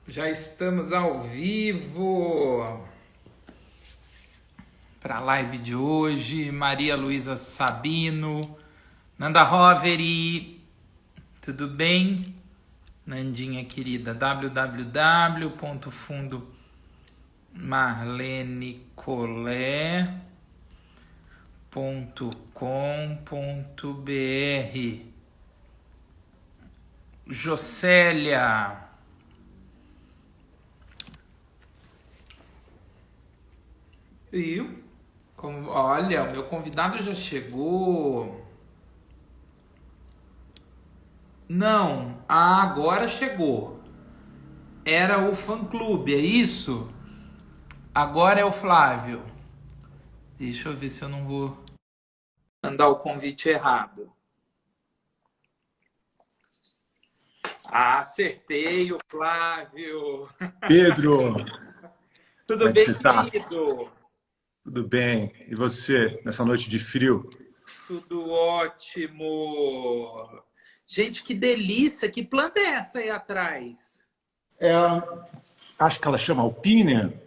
Já estamos ao vivo para a live de hoje. Maria Luísa Sabino, Nanda Roveri, tudo bem? Nandinha querida, www.marlenecolé.com.br. Jocélia, viu? Olha, o meu convidado já chegou. Não, agora chegou. Era o fã-clube, é isso? Agora é o Flávio. Deixa eu ver se eu não vou mandar o convite errado. Acertei o Flávio. Pedro, como Tudo é que bem, você está? querido? Tudo bem? E você, nessa noite de frio? Tudo ótimo. Gente, que delícia. Que planta é essa aí atrás? É, acho que ela chama alpínia.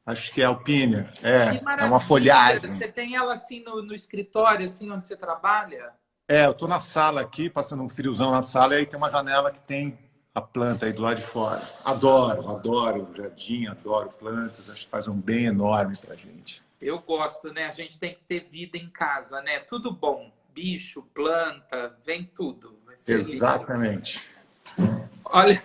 Acho que é alpínia. Que É uma maravilha! folhagem. Você tem ela assim no escritório, assim onde você trabalha? Eu estou na sala aqui, passando um friozão na sala, e aí tem uma janela que tem a planta aí do lado de fora. Adoro jardim, adoro plantas. Acho que faz um bem enorme para a gente. Eu gosto, né? A gente tem que ter vida em casa, né? Tudo bom. Bicho, planta, vem tudo. Vai ser lindo. Exatamente. Olha,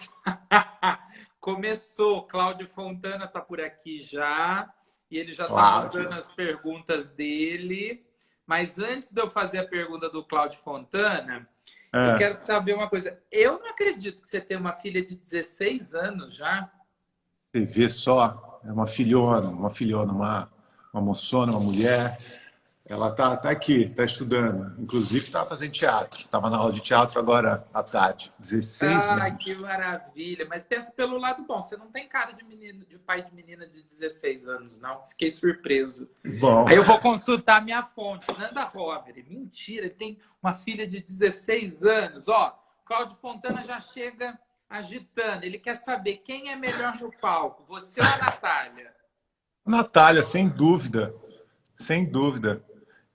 começou. Cláudio Fontana está por aqui já. E ele já está mandando Cláudio. as perguntas dele. Mas antes de eu fazer a pergunta do Cláudio Fontana, eu É, quero saber uma coisa. Eu não acredito que você tem uma filha de 16 anos já. você vê só, é uma moçona, uma mulher. Ela tá aqui, tá estudando. Inclusive, estava fazendo teatro. Estava na aula de teatro agora à tarde. 16 Ai, que anos. maravilha. Mas pensa pelo lado bom. Você não tem cara de menino, de pai de menina de 16 anos, não. Fiquei surpreso. Bom, Aí eu vou consultar minha fonte. Nanda Roveri. Mentira, ele tem uma filha de 16 anos. Ó, Cláudio Fontana já chega agitando. Ele quer saber quem é melhor no palco, você ou a Natália? Natália, sem dúvida. Sem dúvida.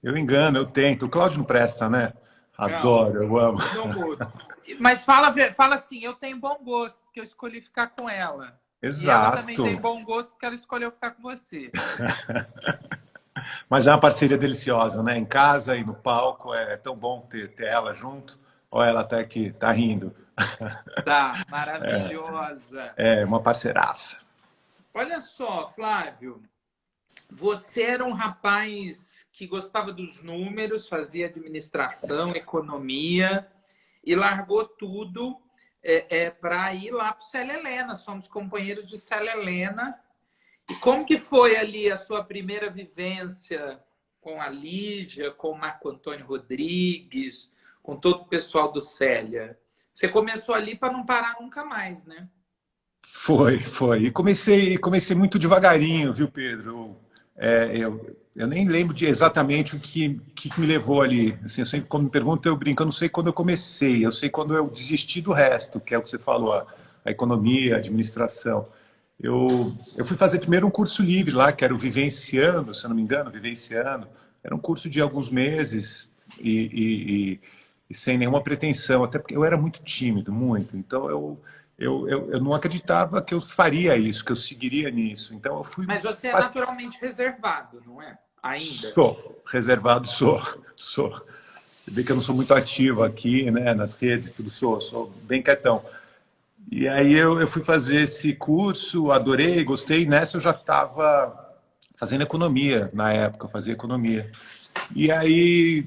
Eu engano, eu tento. O Cláudio não presta, né? Não, Adoro, eu amo. não mudo. Mas fala assim, eu tenho bom gosto, porque eu escolhi ficar com ela. E ela também Exato. tem bom gosto, porque ela escolheu ficar com você. Mas é uma parceria deliciosa, né? Em casa e no palco é tão bom ter ela junto. Olha, ela tá aqui, tá rindo. Tá, maravilhosa. É uma parceiraça. Olha só, Flávio, você era um rapaz que gostava dos números, fazia administração, economia e largou tudo para ir lá para o Célia Helena. Somos companheiros de Célia Helena. E como que foi ali a sua primeira vivência com a Lígia, com o Marco Antônio Rodrigues, com todo o pessoal do Célia? Você começou ali para não parar nunca mais, né? Foi. E comecei muito devagarinho, viu, Pedro? Eu nem lembro de exatamente o que me levou ali. Assim, eu sempre, quando me perguntam, eu brinco, eu não sei quando eu comecei, eu sei quando eu desisti do resto, que é o que você falou, a economia, a administração. Eu fui fazer primeiro um curso livre lá, que era o Vivenciando, se eu não me engano, Vivenciando. Era um curso de alguns meses e sem nenhuma pretensão, até porque eu era muito tímido, muito. Então eu não acreditava que eu faria isso, que eu seguiria nisso. Então eu fui. Mas você é naturalmente reservado, não é? Ainda. Sou reservado, sou. Você vê que eu não sou muito ativo aqui, né, nas redes, tudo sou bem quietão. E aí eu fui fazer esse curso, adorei, gostei. Nessa eu já estava fazendo economia na época, eu fazia economia. E aí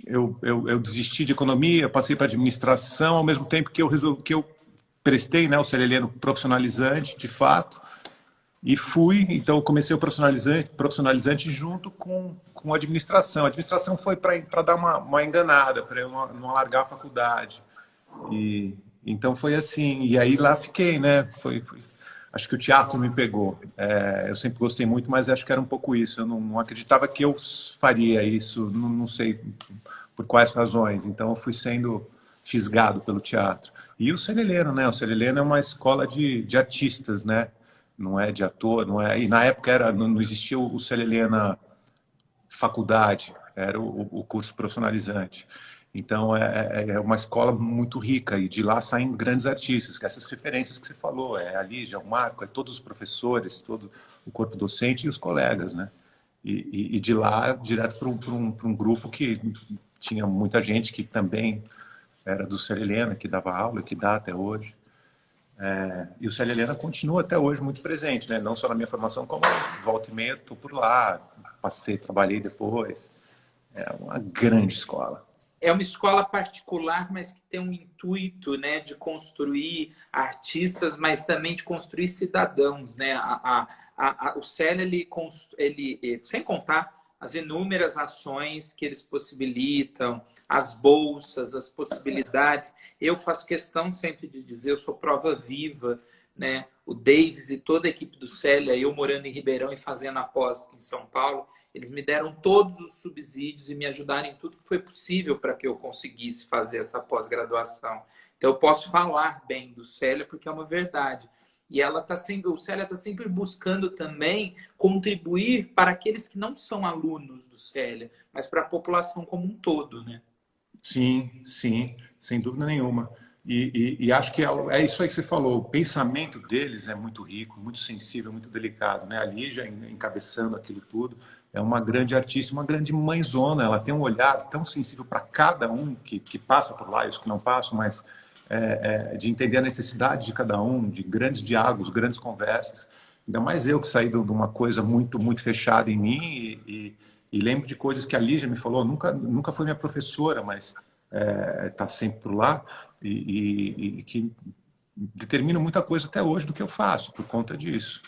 eu desisti de economia, passei para administração, ao mesmo tempo que eu prestei, né, o Celeliano profissionalizante, de fato, e fui, então comecei o profissionalizante junto com a administração. A administração foi para dar uma enganada, para eu não largar a faculdade. E então foi assim, e aí lá fiquei, né? Acho que o teatro me pegou. Eu sempre gostei muito, mas acho que era um pouco isso. Eu não acreditava que eu faria isso, não sei por quais razões. Então eu fui sendo fisgado pelo teatro. E o Célia Helena, né? O Célia Helena é uma escola de artistas, né? Não é de ator, não é. E na época não existia o Célia Helena faculdade, era o curso profissionalizante. Então é uma escola muito rica e de lá saem grandes artistas, que essas referências que você falou, é a Lígia, o Marco, é todos os professores, todo o corpo docente e os colegas, né? E de lá direto para um grupo que tinha muita gente que também era do Célia Helena, que dava aula, que dá até hoje. E o Célia Helena continua até hoje muito presente, né? Não só na minha formação, como volta e meia estou por lá, passei, trabalhei depois. É uma grande escola. É uma escola particular, mas que tem um intuito, né, de construir artistas, mas também de construir cidadãos, né? O Célia, sem contar as inúmeras ações que eles possibilitam, as bolsas, as possibilidades. Eu faço questão sempre de dizer, eu sou prova viva, né? O Davis e toda a equipe do Célia, eu morando em Ribeirão e fazendo a pós em São Paulo, eles me deram todos os subsídios e me ajudaram em tudo que foi possível para que eu conseguisse fazer essa pós-graduação. Então, eu posso falar bem do Célia porque é uma verdade. E o Célia está sempre buscando também contribuir para aqueles que não são alunos do Célia, mas para a população como um todo, né? Sim, sim, sem dúvida nenhuma. E acho que é isso aí que você falou. O pensamento deles é muito rico, muito sensível, muito delicado, né? A Lígia encabeçando aquilo tudo é uma grande artista, uma grande mãezona. Ela tem um olhar tão sensível para cada um que passa por lá, e os que não passam, mas de entender a necessidade de cada um, de grandes diálogos, grandes conversas. Ainda mais eu que saí de uma coisa muito, muito fechada em mim e lembro de coisas que a Lígia me falou. Nunca foi minha professora, mas está sempre por lá e que determina muita coisa até hoje do que eu faço por conta disso.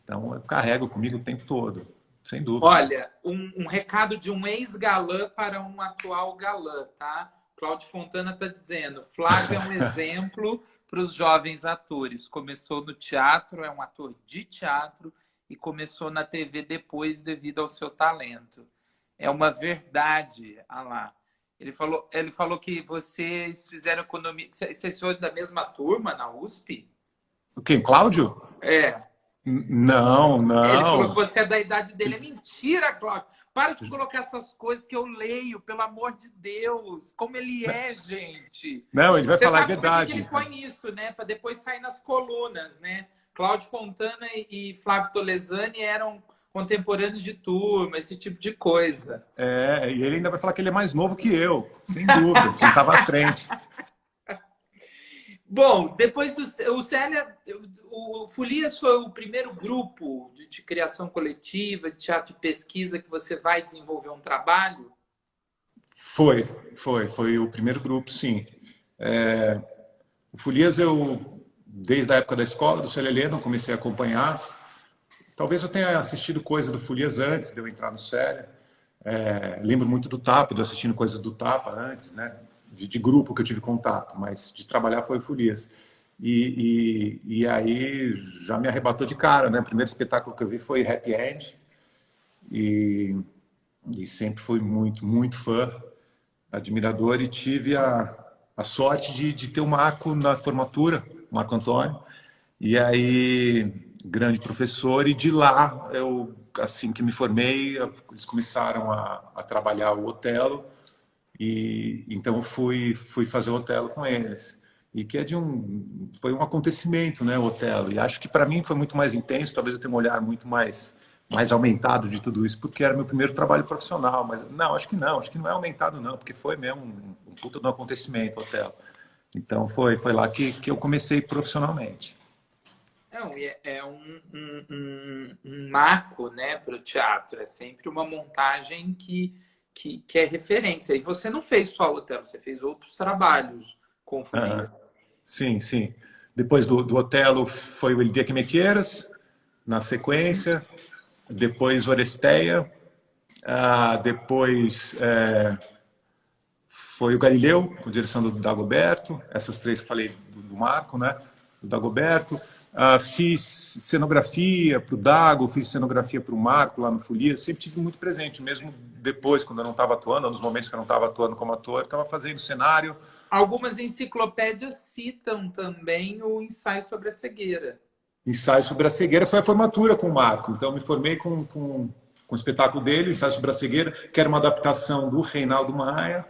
Então eu carrego comigo o tempo todo, sem dúvida. Olha, um recado de um ex-galã para um atual galã, tá? Cláudio Fontana está dizendo, Flávio é um exemplo para os jovens atores. Começou no teatro, é um ator de teatro e começou na TV depois devido ao seu talento. É uma verdade, Alá. Ele falou que vocês fizeram economia... Vocês foram da mesma turma na USP? Quem, Cláudio? É. Não. Ele falou que você é da idade dele. É mentira, Cláudio. Para de colocar essas coisas que eu leio, pelo amor de Deus. Como ele é, gente. Não, ele vai Você falar a sabe verdade. Por que ele põe isso, né? Para depois sair nas colunas, né? Cláudio Fontana e Flávio Tolesani eram contemporâneos de turma, esse tipo de coisa. E ele ainda vai falar que ele é mais novo que eu, sem dúvida, que ele estava à frente. Bom, depois o Célia, o Folias foi o primeiro grupo de criação coletiva, de teatro de pesquisa que você vai desenvolver um trabalho? Foi o primeiro grupo, sim. O Folias, desde a época da escola, do Célia Helena, eu comecei a acompanhar. Talvez eu tenha assistido coisa do Folias antes de eu entrar no Célia. Lembro muito do Tapa, de eu assistindo coisas do Tapa antes, né? De grupo que eu tive contato, mas de trabalhar foi o Folias. E aí já me arrebatou de cara, né? O primeiro espetáculo que eu vi foi Happy End e sempre fui muito, muito fã, admirador, e tive a sorte de ter o Marco na formatura, Marco Antônio, e aí grande professor, e de lá, assim que me formei, eles começaram a trabalhar o Otelo, e então eu fui fazer o Otelo com eles. E que foi um acontecimento, né, o Otelo. E acho que para mim foi muito mais intenso, talvez eu tenha um olhar muito mais aumentado de tudo isso, porque era meu primeiro trabalho profissional. Mas não, acho que não é aumentado não, porque foi mesmo um puta de um acontecimento, o Otelo. Então foi lá que eu comecei profissionalmente. Não, é um marco, né, para o teatro. É sempre uma montagem que é referência. E você não fez só o Otelo, você fez outros trabalhos com o Folias. Sim. Depois do Otelo foi o El Dia que Me Quieras, na sequência. Depois Oresteia. Depois foi o Galileu, com direção do Dagoberto. Essas três que falei do Marco, né? Do Dagoberto. Fiz cenografia para o Dago, fiz cenografia para o Marco lá no Folias. Sempre tive muito presente, mesmo depois, quando eu não estava atuando, nos momentos que eu não estava atuando como ator, estava fazendo cenário, Algumas enciclopédias citam também o ensaio sobre a cegueira. Ensaio sobre a cegueira foi a formatura com o Marco. Então, eu me formei com o espetáculo dele, o Ensaio sobre a Cegueira, que era uma adaptação do Reinaldo Maia,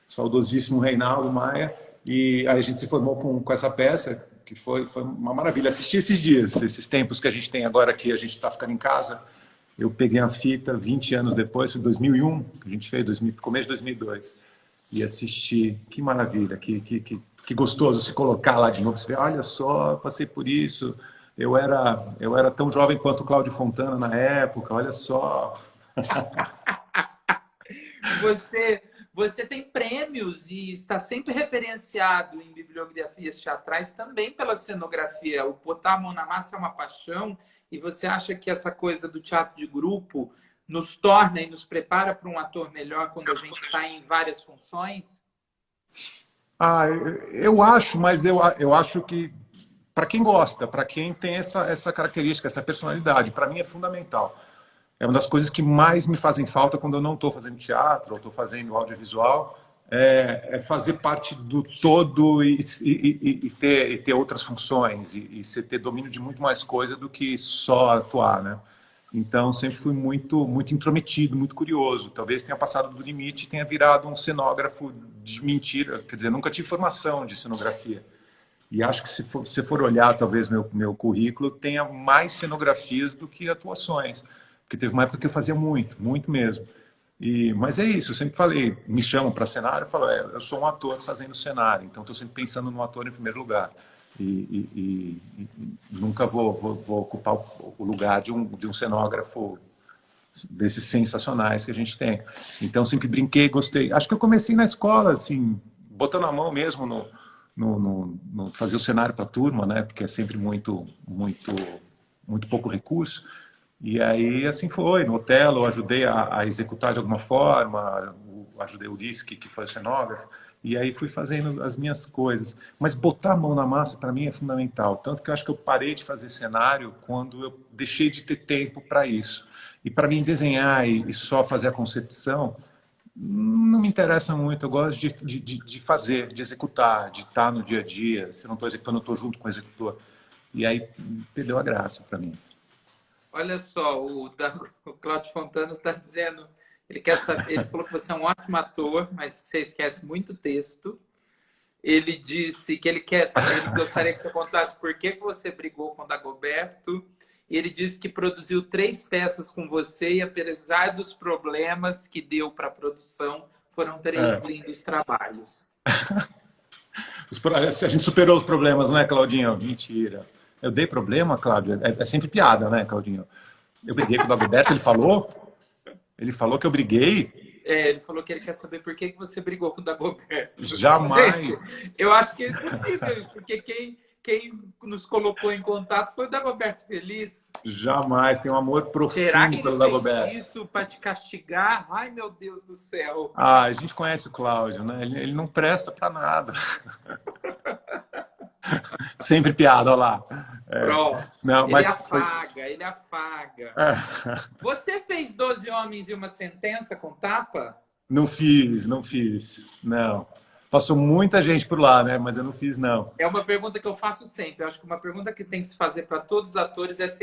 saudosíssimo Reinaldo Maia, e aí a gente se formou com essa peça, que foi uma maravilha. Assisti esses dias, esses tempos que a gente tem agora que a gente está ficando em casa. Eu peguei a fita 20 anos depois, foi 2001, que a gente fez, começo de 2002, e assisti. Que maravilha, que gostoso se colocar lá de novo. Você vê, olha só, passei por isso. Eu era tão jovem quanto o Cláudio Fontana na época, olha só. Você tem prêmios e está sempre referenciado em bibliografias teatrais também pela cenografia. O botar a mão na massa é uma paixão e você acha que essa coisa do teatro de grupo nos torna e nos prepara para um ator melhor quando a gente está em várias funções? Ah, eu acho, mas eu acho que para quem gosta, para quem tem essa característica, essa personalidade, para mim é fundamental. É uma das coisas que mais me fazem falta quando eu não estou fazendo teatro ou estou fazendo audiovisual, é fazer parte do todo e ter outras funções e você ter domínio de muito mais coisa do que só atuar, né? Então, sempre fui muito intrometido, muito curioso. Talvez tenha passado do limite e tenha virado um cenógrafo de mentira. Quer dizer, nunca tive formação de cenografia. E acho que se você for olhar, talvez, meu currículo, tenha mais cenografias do que atuações. Porque teve uma época que eu fazia muito mesmo. Mas é isso, eu sempre falei, me chamam para cenário, eu falo, eu sou um ator fazendo cenário, então estou sempre pensando no ator em primeiro lugar. E nunca vou ocupar o lugar de um cenógrafo desses sensacionais que a gente tem. Então sempre brinquei, gostei. Acho que eu comecei na escola, assim, botando a mão mesmo no fazer o cenário para a turma, né? Porque é sempre muito pouco recurso. E aí, assim foi. No Otelo, eu ajudei a executar de alguma forma, ajudei o Ulisque, que foi o cenógrafo, e aí fui fazendo as minhas coisas. Mas botar a mão na massa, para mim, é fundamental. Tanto que eu acho que eu parei de fazer cenário quando eu deixei de ter tempo para isso. E para mim, desenhar e só fazer a concepção não me interessa muito. Eu gosto de fazer, de executar, de estar no dia a dia. Se não estou executando, eu estou junto com o executor. E aí, perdeu a graça para mim. Olha só, o Cláudio Fontana está dizendo, ele quer saber, ele falou que você é um ótimo ator, mas que você esquece muito texto. Ele disse que ele gostaria que você contasse por que você brigou com o Dagoberto. E ele disse que produziu 3 peças com você e apesar dos problemas que deu para a produção, foram 3 lindos trabalhos. A gente superou os problemas, né, Claudinho? Mentira. Eu dei problema, Cláudio? É sempre piada, né, Claudinho? Eu briguei com o Dagoberto, ele falou? Ele falou que eu briguei? Ele falou que ele quer saber por que você brigou com o Dagoberto. Jamais. Gente, eu acho que é impossível isso, porque quem nos colocou em contato foi o Dagoberto Feliz. Jamais. Tem um amor profundo Será que pelo ele Dagoberto. fez isso para te castigar? Ai, meu Deus do céu. Ah, a gente conhece o Cláudio, né? Ele não presta para nada. Sempre piada, olha lá. Pronto. Não, mas ele afaga. Você fez 12 Homens e uma Sentença com tapa? Não fiz. Não. Passou muita gente por lá, né? Mas eu não fiz, não. É uma pergunta que eu faço sempre. Eu acho que uma pergunta que tem que se fazer para todos os atores é se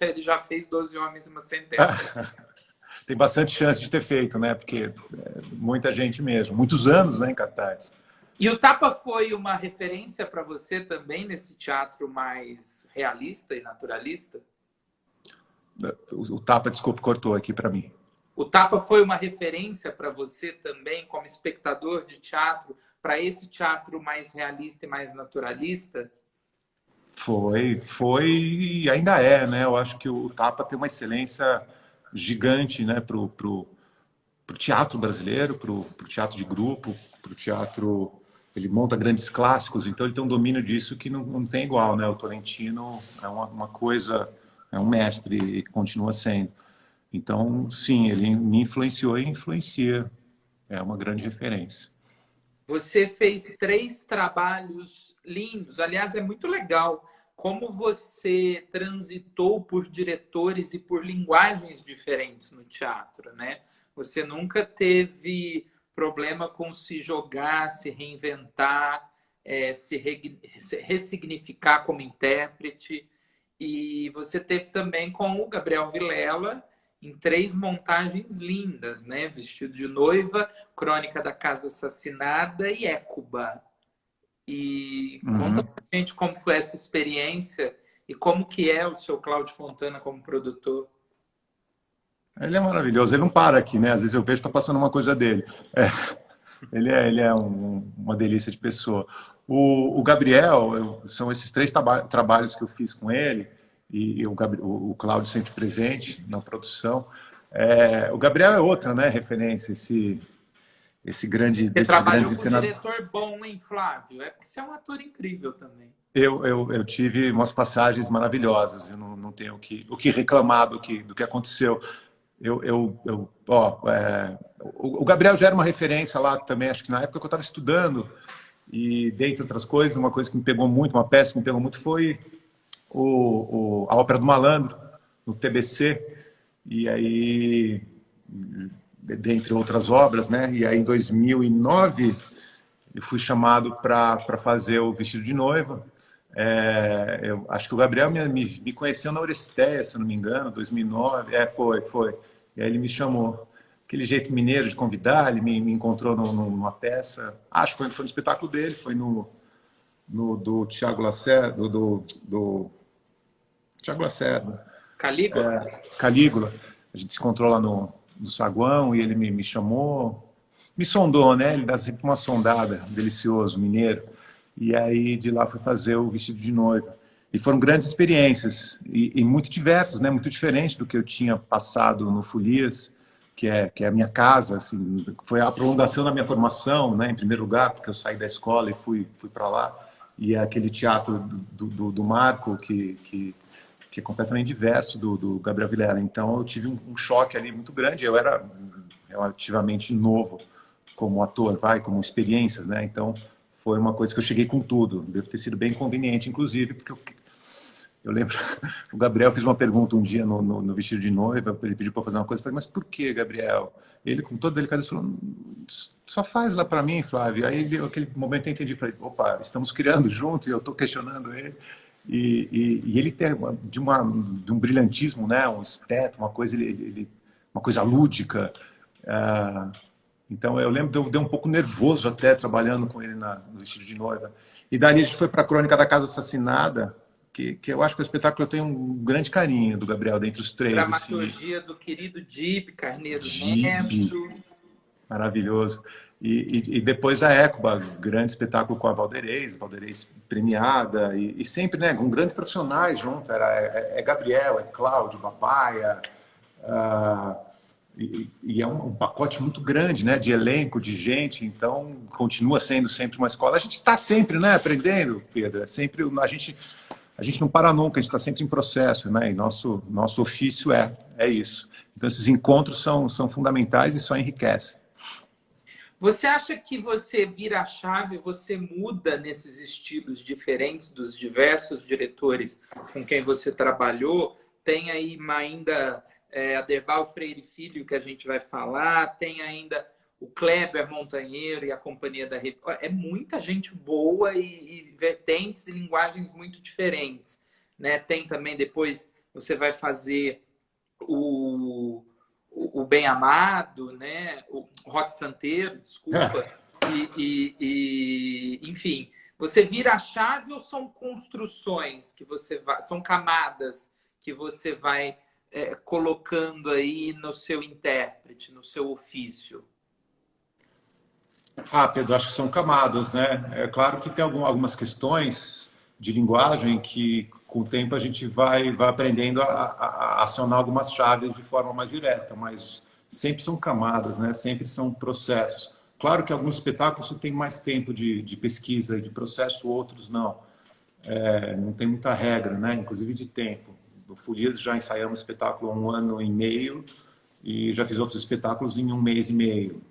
ele já fez 12 Homens e uma Sentença. Tem bastante chance de ter feito, né? Porque muita gente mesmo. Muitos anos, né, em cartaz. E o tapa foi uma referência para você também nesse teatro mais realista e naturalista? O tapa, desculpa, cortou aqui para mim. O tapa foi uma referência para você também, como espectador de teatro, para esse teatro mais realista e mais naturalista? Foi e ainda é, né? Eu acho que o tapa tem uma excelência gigante, né, pro teatro brasileiro, pro teatro de grupo, pro teatro. Ele monta grandes clássicos, então ele tem um domínio disso que não tem igual, né? O Tolentino é uma coisa, é um mestre e continua sendo. Então, sim, ele me influenciou e influencia. É uma grande referência. Você fez 3 trabalhos lindos. Aliás, é muito legal como você transitou por diretores e por linguagens diferentes no teatro, né? Você nunca teve problema com se jogar, se reinventar, se ressignificar como intérprete. E você teve também com o Gabriel Vilela em 3 montagens lindas, né? Vestido de Noiva, Crônica da Casa Assassinada e Écuba. E conta pra gente como foi essa experiência e como que é o seu Cláudio Fontana como produtor. Ele é maravilhoso, ele não para aqui, né? Às vezes eu vejo, tá passando uma coisa dele. Ele é uma delícia de pessoa. O Gabriel, são esses 3 trabalhos que eu fiz com ele, e o Cláudio sempre presente na produção. O Gabriel é outra, né, referência, esse grande, Você desses trabalhou grandes com um encenadores. diretor bom, hein, Flávio? É porque você é um ator incrível também. Eu tive umas passagens maravilhosas, eu não tenho o que reclamar do que aconteceu. O Gabriel já era uma referência lá também, acho que na época que eu estava estudando, e dentre outras coisas, uma coisa que me pegou muito, uma peça que me pegou muito foi a Ópera do Malandro, no TBC, e aí, dentre outras obras, né? E aí em 2009 eu fui chamado para fazer o Vestido de Noiva. Eu acho que o Gabriel me conheceu na Oresteia, se eu não me engano, 2009. Foi. E aí ele me chamou. Aquele jeito mineiro de convidar, ele me encontrou numa peça. Acho que foi no espetáculo dele, foi no do Tiago Lacerda, do Tiago Lacerda. Calígula? Calígula. A gente se encontrou lá no saguão e ele me chamou, me sondou, né? Ele dá sempre uma sondada, delicioso, mineiro. E aí de lá fui fazer o Vestido de Noiva. E foram grandes experiências e muito diversas, né? Muito diferente do que eu tinha passado no Folias, que é a minha casa, assim, foi a prolongação da minha formação, né? Em primeiro lugar, porque eu saí da escola e fui para lá. E é aquele teatro do Marco que é completamente diverso do Gabriel Vilela. Então eu tive um choque ali muito grande. Eu era relativamente novo como ator, como experiências, né? Então foi uma coisa que eu cheguei com tudo. Deve ter sido bem conveniente, inclusive, porque eu lembro, o Gabriel fez uma pergunta um dia no Vestido de Noiva, ele pediu para fazer uma coisa, eu falei, mas por que, Gabriel? Ele, com toda delicadeza, falou, só faz lá para mim, Flávio. Aí, aquele momento eu entendi, falei, opa, estamos criando junto e eu estou questionando ele. E ele tem de um brilhantismo, né, um espeto, uma coisa lúdica. Então eu lembro de eu dei um pouco nervoso até trabalhando com ele no Vestido de Noiva. E dali a gente foi para a Crônica da Casa Assassinada, que eu acho que o espetáculo eu tenho um grande carinho do Gabriel, dentre os 3. Dramaturgia do querido Dib Carneiro Gibi, Neto. maravilhoso. E depois a Écuba, grande espetáculo com a Valderez premiada, e sempre, né, com grandes profissionais junto. Gabriel, Cláudio, Babaia, e é um pacote muito grande, né, de elenco, de gente. Então continua sendo sempre uma escola. A gente está sempre, né, aprendendo, Pedro. Sempre a gente não para nunca. A gente está sempre em processo, né? E nosso ofício é isso. Então esses encontros são fundamentais e só enriquecem. Você acha que você vira a chave, você muda nesses estilos diferentes dos diversos diretores com quem você trabalhou? Tem aí ainda Aderbal Freire Filho, que a gente vai falar, tem ainda o Kleber Montanheiro e a Companhia da Rede. É muita gente boa e vertentes e linguagens muito diferentes, né? Tem também, depois você vai fazer o Bem Amado, né? O Roque Santeiro, desculpa. Enfim, você vira a chave ou são construções que você vai, são camadas que você vai colocando aí no seu intérprete, no seu ofício? Pedro, acho que são camadas, né? É claro que tem algumas questões de linguagem que, com o tempo, a gente vai aprendendo a acionar algumas chaves de forma mais direta, mas sempre são camadas, né? Sempre são processos. Claro que alguns espetáculos você tem mais tempo de pesquisa e de processo, outros não. Não tem muita regra, né? Inclusive de tempo. No Folias já ensaiamos espetáculo há 1 ano e meio e já fiz outros espetáculos em 1 mês e meio.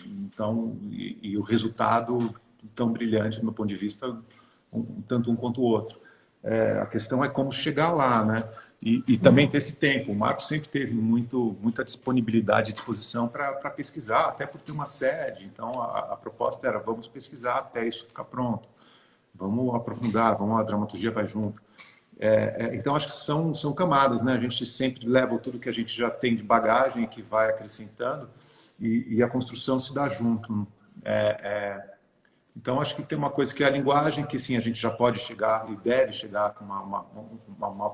Então, e o resultado tão brilhante do meu ponto de vista, tanto um quanto o outro. A questão é como chegar lá, né? E também ter esse tempo. O Marcos sempre teve muita disponibilidade e disposição para pesquisar, até por ter uma sede. Então, a proposta era, vamos pesquisar até isso ficar pronto. Vamos aprofundar, a dramaturgia vai junto. Então, acho que são camadas, né? A gente sempre leva tudo que a gente já tem de bagagem que vai acrescentando e a construção se dá junto. Então, acho que tem uma coisa que é a linguagem, que sim, a gente já pode chegar e deve chegar com uma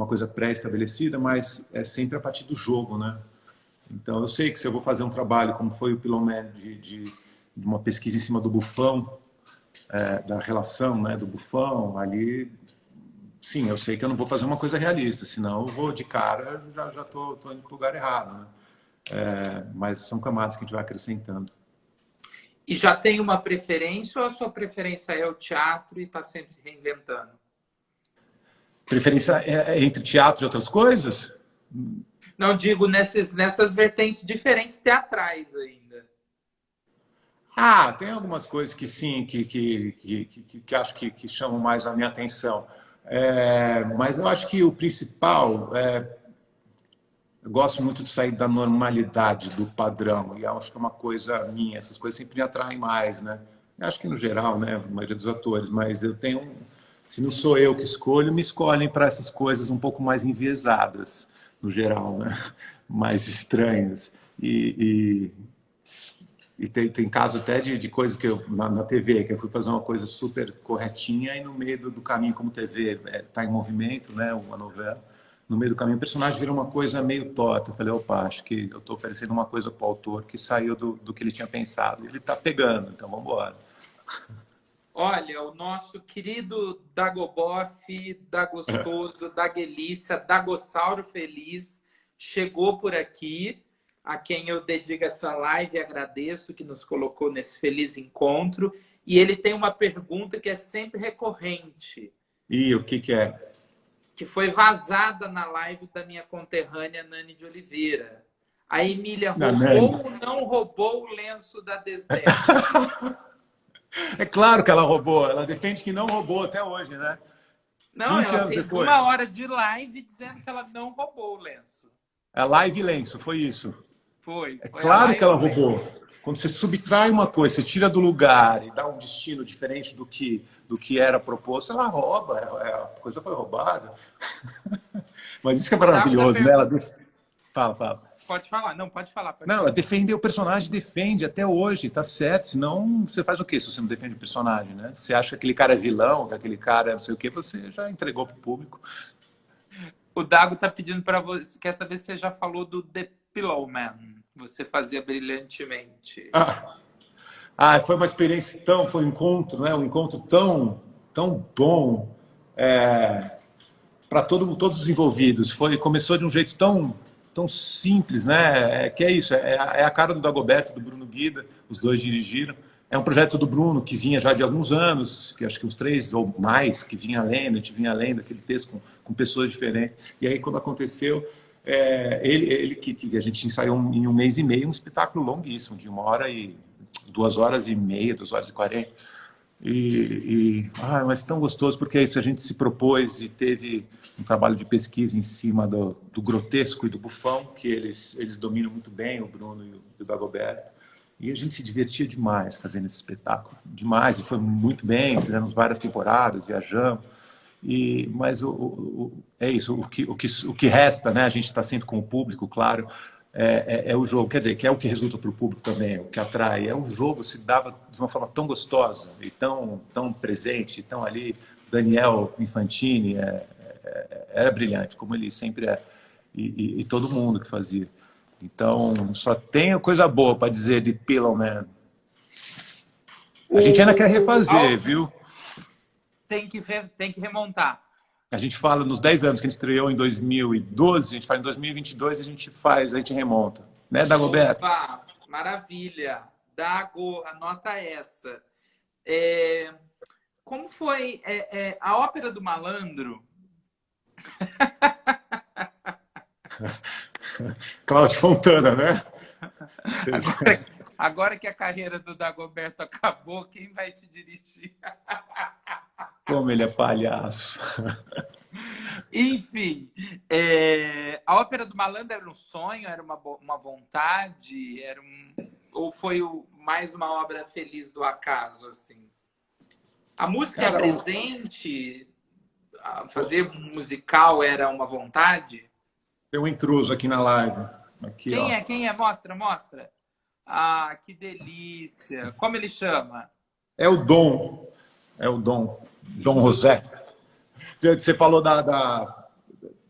coisa pré-estabelecida, mas é sempre a partir do jogo, né? Então, eu sei que se eu vou fazer um trabalho, como foi o Pilowman, de uma pesquisa em cima do bufão, da relação, né, do bufão, ali, sim, eu sei que eu não vou fazer uma coisa realista, senão eu vou de cara, já estou indo para o lugar errado, né? Mas são camadas que a gente vai acrescentando. E já tem uma preferência ou a sua preferência é o teatro e está sempre se reinventando? Preferência entre teatro e outras coisas? Não, digo nessas vertentes diferentes teatrais ainda. Tem algumas coisas que sim, que acho que chamam mais a minha atenção. Mas eu acho que o principal eu gosto muito de sair da normalidade, do padrão, e acho que é uma coisa minha. Essas coisas sempre me atraem mais, né? Eu acho que no geral, né, a maioria dos atores, mas eu tenho, se não sou eu que escolho, me escolhem para essas coisas um pouco mais enviesadas, no geral, né? Mais estranhas. E tem caso até de coisas que eu, na TV, que eu fui fazer uma coisa super corretinha e no meio do caminho, como TV está em movimento, né, uma novela, no meio do caminho o personagem vira uma coisa meio torta. Eu falei, opa, acho que eu estou oferecendo uma coisa para o autor que saiu do que ele tinha pensado. Ele está pegando, então vamos embora. Olha, o nosso querido Dagoboff, Dagostoso, Daguelícia, Dagossauro Feliz, chegou por aqui, a quem eu dedico essa live e agradeço que nos colocou nesse feliz encontro. E ele tem uma pergunta que é sempre recorrente. E o que é? Que foi vazada na live da minha conterrânea Nani de Oliveira. A Emília roubou ou não roubou o lenço da Desdémona? É claro que ela roubou. Ela defende que não roubou até hoje, né? Não, ela fez depois. 1 hora de live dizendo que ela não roubou o lenço. É live lenço, foi isso? Foi. É claro que ela roubou. Quando você subtrai uma coisa, você tira do lugar e dá um destino diferente do que era proposto, ela rouba. A coisa foi roubada. Mas isso que é maravilhoso, né? Ela... Fala. Pode falar. Não, pode falar. Não, ela defende o personagem, defende até hoje, tá certo. Senão, você faz o quê se você não defende o personagem, né? Você acha que aquele cara é vilão, que aquele cara é não sei o quê, você já entregou pro público. O Dago tá pedindo para você, quer saber se você já falou do The Pillowman. Você fazia brilhantemente. Foi uma experiência foi um encontro, né? Um encontro tão bom para todos os envolvidos. Começou de um jeito tão simples, né? Que é isso, é a cara do Dagoberto, do Bruno Guida, os dois dirigiram. É um projeto do Bruno que vinha já de alguns anos, que acho que uns 3 ou mais, que vinha além, a gente vinha além daquele texto com pessoas diferentes. E aí, quando aconteceu, ele que a gente ensaiou em 1 mês e meio, um espetáculo longuíssimo, de 2 horas e meia, 2 horas e 40. Mas tão gostoso, porque é isso, a gente se propôs e teve um trabalho de pesquisa em cima do grotesco e do bufão, que eles dominam muito bem, o Bruno e o Dagoberto. E a gente se divertia demais fazendo esse espetáculo, demais, e foi muito bem, fizemos várias temporadas, viajamos. Mas é isso, o que resta, né? A gente está sempre com o público, claro, é o jogo, quer dizer, que é o que resulta para o público também, o que atrai. O jogo se dava de uma forma tão gostosa e tão presente, tão ali. Daniel Infantini era brilhante, como ele sempre é, e todo mundo que fazia. Então, só tenho coisa boa para dizer de Pillowman. A gente ainda quer refazer, viu? Tem que remontar. A gente fala nos 10 anos que a gente estreou em 2012, a gente fala em 2022, a gente remonta. Né, Dagoberto? Opa, maravilha. Dago, anota essa. Como foi a Ópera do Malandro? Cláudio Fontana, né? Agora que a carreira do Dagoberto acabou, quem vai te dirigir? Como ele é palhaço. Enfim, a Ópera do Malandro era um sonho, era uma vontade, ou foi mais uma obra feliz do acaso, assim? A música é Cara, presente, fazer um musical era uma vontade? tem um intruso aqui na live. Aqui, Quem ó. é? Quem é? Mostra, mostra. Ah, que delícia. Como ele chama? É o Dom. É o Dom. Dom José. Você falou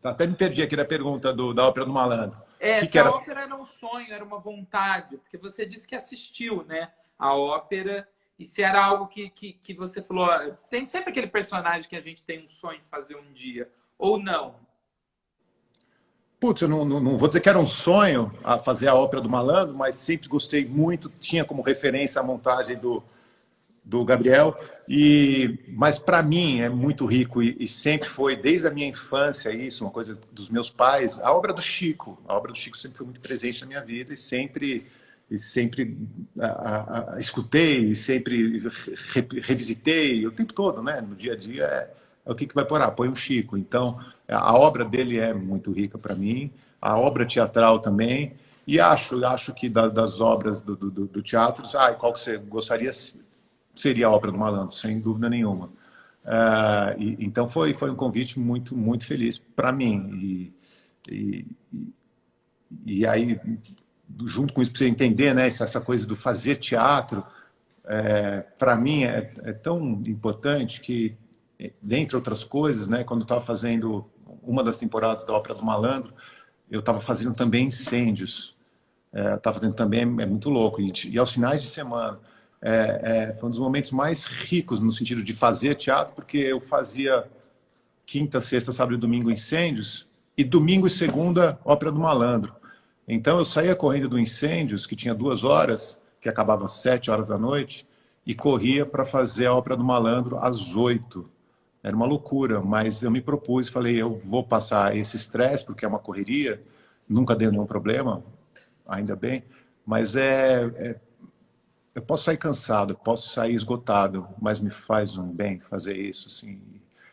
até me perdi aqui da pergunta da Ópera do Malandro. O que Se a era? ópera era um sonho, era uma vontade, porque você disse que assistiu, né? A ópera, e se era algo que você falou, tem sempre aquele personagem que a gente tem um sonho de fazer um dia, ou não? Putz, eu não vou dizer que era um sonho a fazer a Ópera do Malandro, mas sempre gostei muito, tinha como referência a montagem do Gabriel, mas para mim é muito rico e sempre foi, desde a minha infância, isso, uma coisa dos meus pais, a obra do Chico. A obra do Chico sempre foi muito presente na minha vida e sempre escutei, e sempre revisitei, o tempo todo, né? No dia a dia é o que vai pôr? Põe um Chico. Então, a obra dele é muito rica para mim, a obra teatral também, e acho que das obras do teatro, qual que você gostaria? Seria a Ópera do Malandro, sem dúvida nenhuma. Então foi um convite muito, muito feliz para mim. E aí, junto com isso, para você entender, né, essa coisa do fazer teatro, para mim é tão importante que, dentre outras coisas, né, quando eu estava fazendo uma das temporadas da Ópera do Malandro, eu estava fazendo também incêndios. Estava fazendo também, é muito louco. E aos finais de semana, foi um dos momentos mais ricos no sentido de fazer teatro, porque eu fazia quinta, sexta, sábado e domingo incêndios, e domingo e segunda, Ópera do Malandro. Então eu saía correndo do Incêndios, que tinha 2 horas, que acabava às 7 horas da noite, e corria para fazer a Ópera do Malandro às 8. Era uma loucura, mas eu me propus, falei, eu vou passar esse estresse, porque é uma correria, nunca deu nenhum problema, ainda bem, mas eu posso sair cansado, eu posso sair esgotado, mas me faz um bem fazer isso, assim.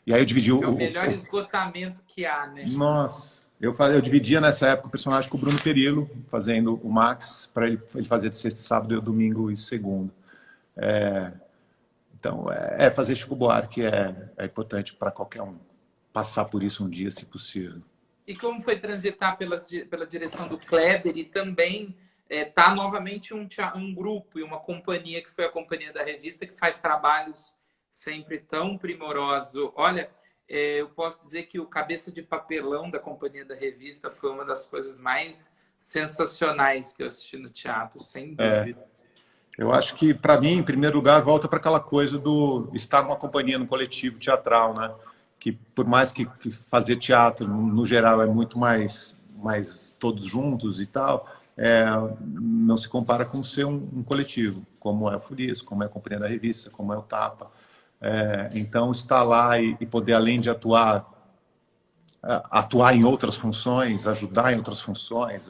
E aí eu dividi É o melhor esgotamento que há, né? Nossa, eu dividia nessa época o personagem com o Bruno Perillo, fazendo o Max, para ele fazer de sexta, sábado, domingo e segunda. Então, fazer Chico Buarque é importante para qualquer um passar por isso um dia, se possível. E como foi transitar pela direção do Kleber e também tá novamente um grupo e uma companhia que foi a Companhia da Revista, que faz trabalhos sempre tão primorosos. Olha, eu posso dizer que o Cabeça de Papelão da Companhia da Revista foi uma das coisas mais sensacionais que eu assisti no teatro, sem dúvida. Eu acho que, para mim, em primeiro lugar, volta para aquela coisa do estar numa companhia, num coletivo teatral, né? Que por mais que fazer teatro, no geral, é muito mais todos juntos e tal, não se compara com ser um coletivo, como é o Furias, como é a Companhia da Revista, como é o Tapa. Então, estar lá e poder, além de atuar em outras funções, ajudar em outras funções,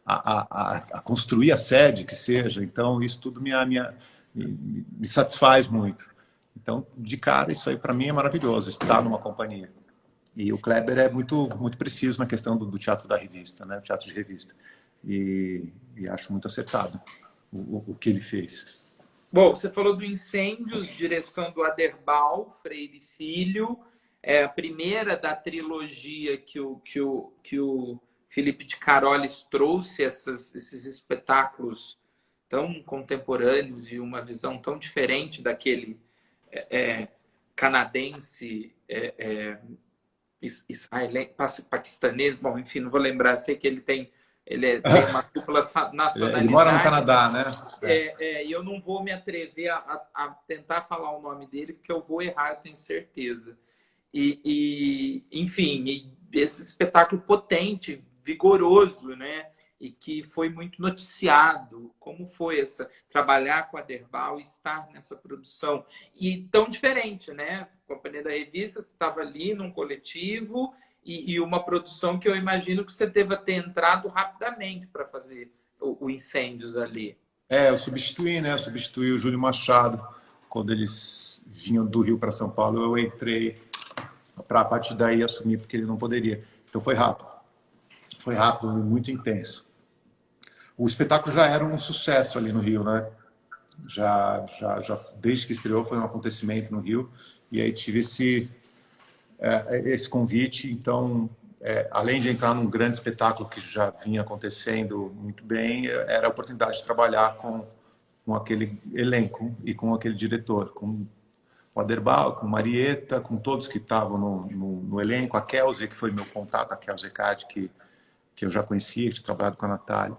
a construir a sede que seja. Então, isso tudo me satisfaz muito. Então, de cara, isso aí para mim é maravilhoso, estar numa companhia. E o Kleber é muito, muito preciso na questão do teatro da revista, né? O teatro de revista. E acho muito acertado o que ele fez. Bom, você falou do Incêndios, direção do Aderbal Freire Filho. É a primeira da trilogia que o Felipe de Carolis trouxe, esses espetáculos tão contemporâneos e uma visão tão diferente daquele canadense, paquistanês. Bom, enfim, não vou lembrar, sei que ele tem uma dupla nacionalidade. Ele mora no Canadá, né? E eu não vou me atrever a tentar falar o nome dele, porque eu vou errar, eu tenho certeza. Enfim, esse espetáculo potente, vigoroso, né? E que foi muito noticiado. Como foi trabalhar com a Aderbal e estar nessa produção? E tão diferente, né? A Companhia da Revista, você estava ali num coletivo e uma produção que eu imagino que você deva ter entrado rapidamente para fazer o Incêndios ali. Eu substituí, né? Eu substituí o Júlio Machado. quando eles vinham do Rio para São Paulo, eu entrei para a partir daí assumir, porque ele não poderia. Então foi rápido. Foi rápido, muito intenso. O espetáculo já era um sucesso ali no Rio, né? Desde que estreou foi um acontecimento no Rio. E aí tive esse convite. Então, além de entrar num grande espetáculo que já vinha acontecendo muito bem, era a oportunidade de trabalhar com aquele elenco e com aquele diretor, com o Aderbal, com Marieta, com todos que estavam no elenco, a Kelsey, que foi meu contato, a Kelsey Card, que eu já conhecia, que tinha trabalhado com a Natália.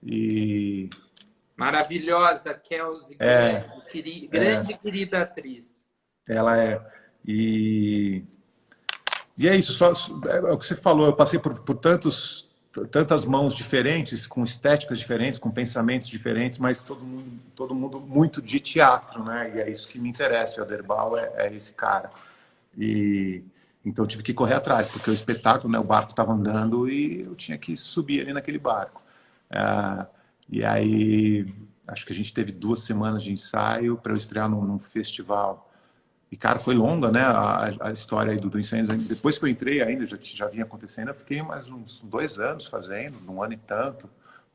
E... Maravilhosa, Kelsey, grande querida atriz. Ela é. E é isso, é o que você falou, eu passei por tantas mãos diferentes, com estéticas diferentes, com pensamentos diferentes, mas todo mundo muito de teatro, né? E é isso que me interessa, o Aderbal é esse cara. E então eu tive que correr atrás, porque o espetáculo, né, o barco estava andando e eu tinha que subir ali naquele barco. E aí, acho que a gente teve 2 semanas de ensaio para eu estrear num festival. E, cara, foi longa, né, a história aí do Incêndio. Depois que eu entrei ainda, já vinha acontecendo, eu fiquei mais uns 2 anos fazendo, 1 ano e tanto,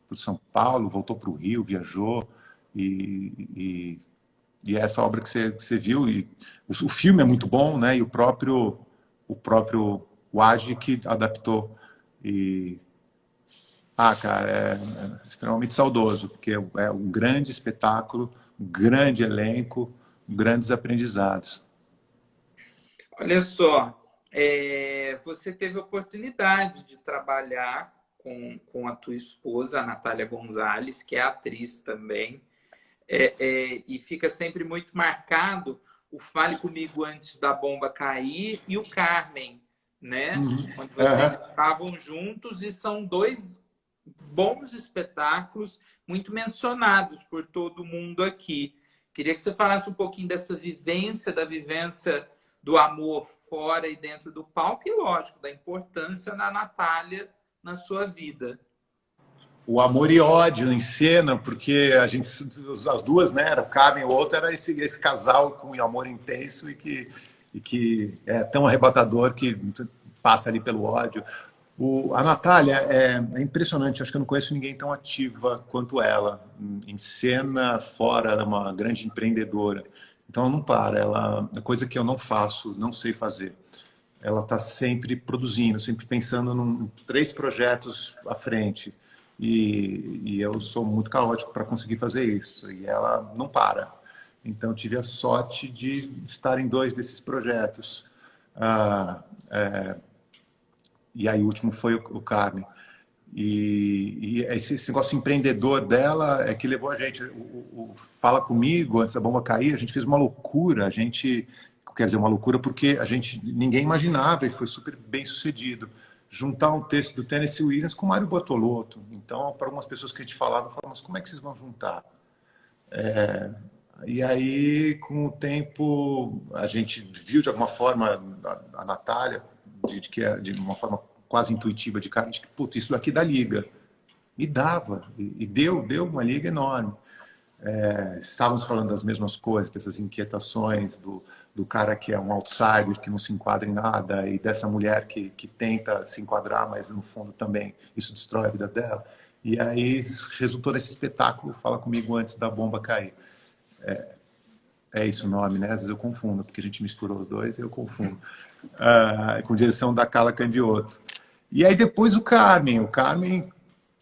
para São Paulo, voltou para o Rio, viajou. E é essa obra que você viu. E o filme é muito bom, né, e o próprio Wadi que adaptou. Cara, é extremamente saudoso, porque é um grande espetáculo, um grande elenco, grandes aprendizados. Olha só, você teve a oportunidade de trabalhar com a tua esposa, a Natália Gonzalez, que é atriz também, e fica sempre muito marcado o Fale Comigo Antes da Bomba Cair e o Carmen, né? Onde vocês estavam juntos e são 2 bons espetáculos, muito mencionados por todo mundo aqui. Queria que você falasse um pouquinho dessa vivência, da vivência do amor fora e dentro do palco e, lógico, da importância da Natália na sua vida. O amor e ódio em cena, porque as duas, né, era o Carmen e o outro, era esse casal com amor intenso e que é tão arrebatador que passa ali pelo ódio. A Natália é impressionante, acho que eu não conheço ninguém tão ativa quanto ela. Em cena, fora, ela é uma grande empreendedora. Então ela não para, é coisa que eu não faço, não sei fazer. Ela está sempre produzindo, sempre pensando em 3 projetos à frente. E eu sou muito caótico para conseguir fazer isso. E ela não para. Então tive a sorte de estar em 2 desses projetos. E aí o último foi o Carmen. E esse negócio empreendedor dela é que levou a gente. O Fala Comigo, Antes da Bomba Cair, a gente fez uma loucura. Quer dizer, uma loucura porque ninguém imaginava e foi super bem sucedido. Juntar um texto do Tennessee Williams com Mário Bortolotto. Então, para algumas pessoas que a gente falava, mas como é que vocês vão juntar? E aí, com o tempo, a gente viu de alguma forma a Natália, de uma forma quase intuitiva de cara, de que, putz, isso daqui dá liga. E dava, e deu uma liga enorme. Estávamos falando das mesmas coisas, dessas inquietações do cara que é um outsider, que não se enquadra em nada, e dessa mulher que tenta se enquadrar, mas no fundo também isso destrói a vida dela. E aí resultou nesse espetáculo Fala Comigo Antes da Bomba Cair. É isso o nome, né? Às vezes eu confundo, porque a gente misturou os 2 e eu confundo. Com direção da Carla Candiotto. E aí depois o Carmen,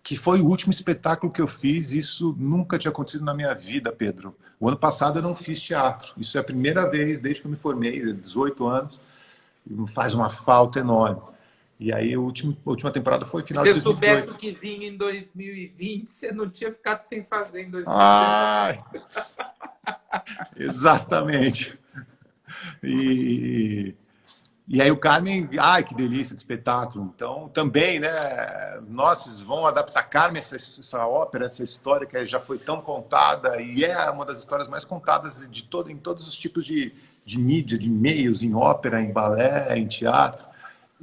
que foi o último espetáculo que eu fiz, isso nunca tinha acontecido na minha vida, Pedro. O ano passado eu não fiz teatro, isso é a primeira vez desde que eu me formei, 18 anos, e faz uma falta enorme. E aí a última temporada foi final de 2018. Se você soubesse o que vinha em 2020, você não tinha ficado sem fazer em 2019. Exatamente. E aí o Carmen, que delícia de espetáculo. Então, também, né? Nossa, vocês vão adaptar Carmen, essa ópera, essa história que já foi tão contada e é uma das histórias mais contadas em todos os tipos de mídia, de meios, em ópera, em balé, em teatro.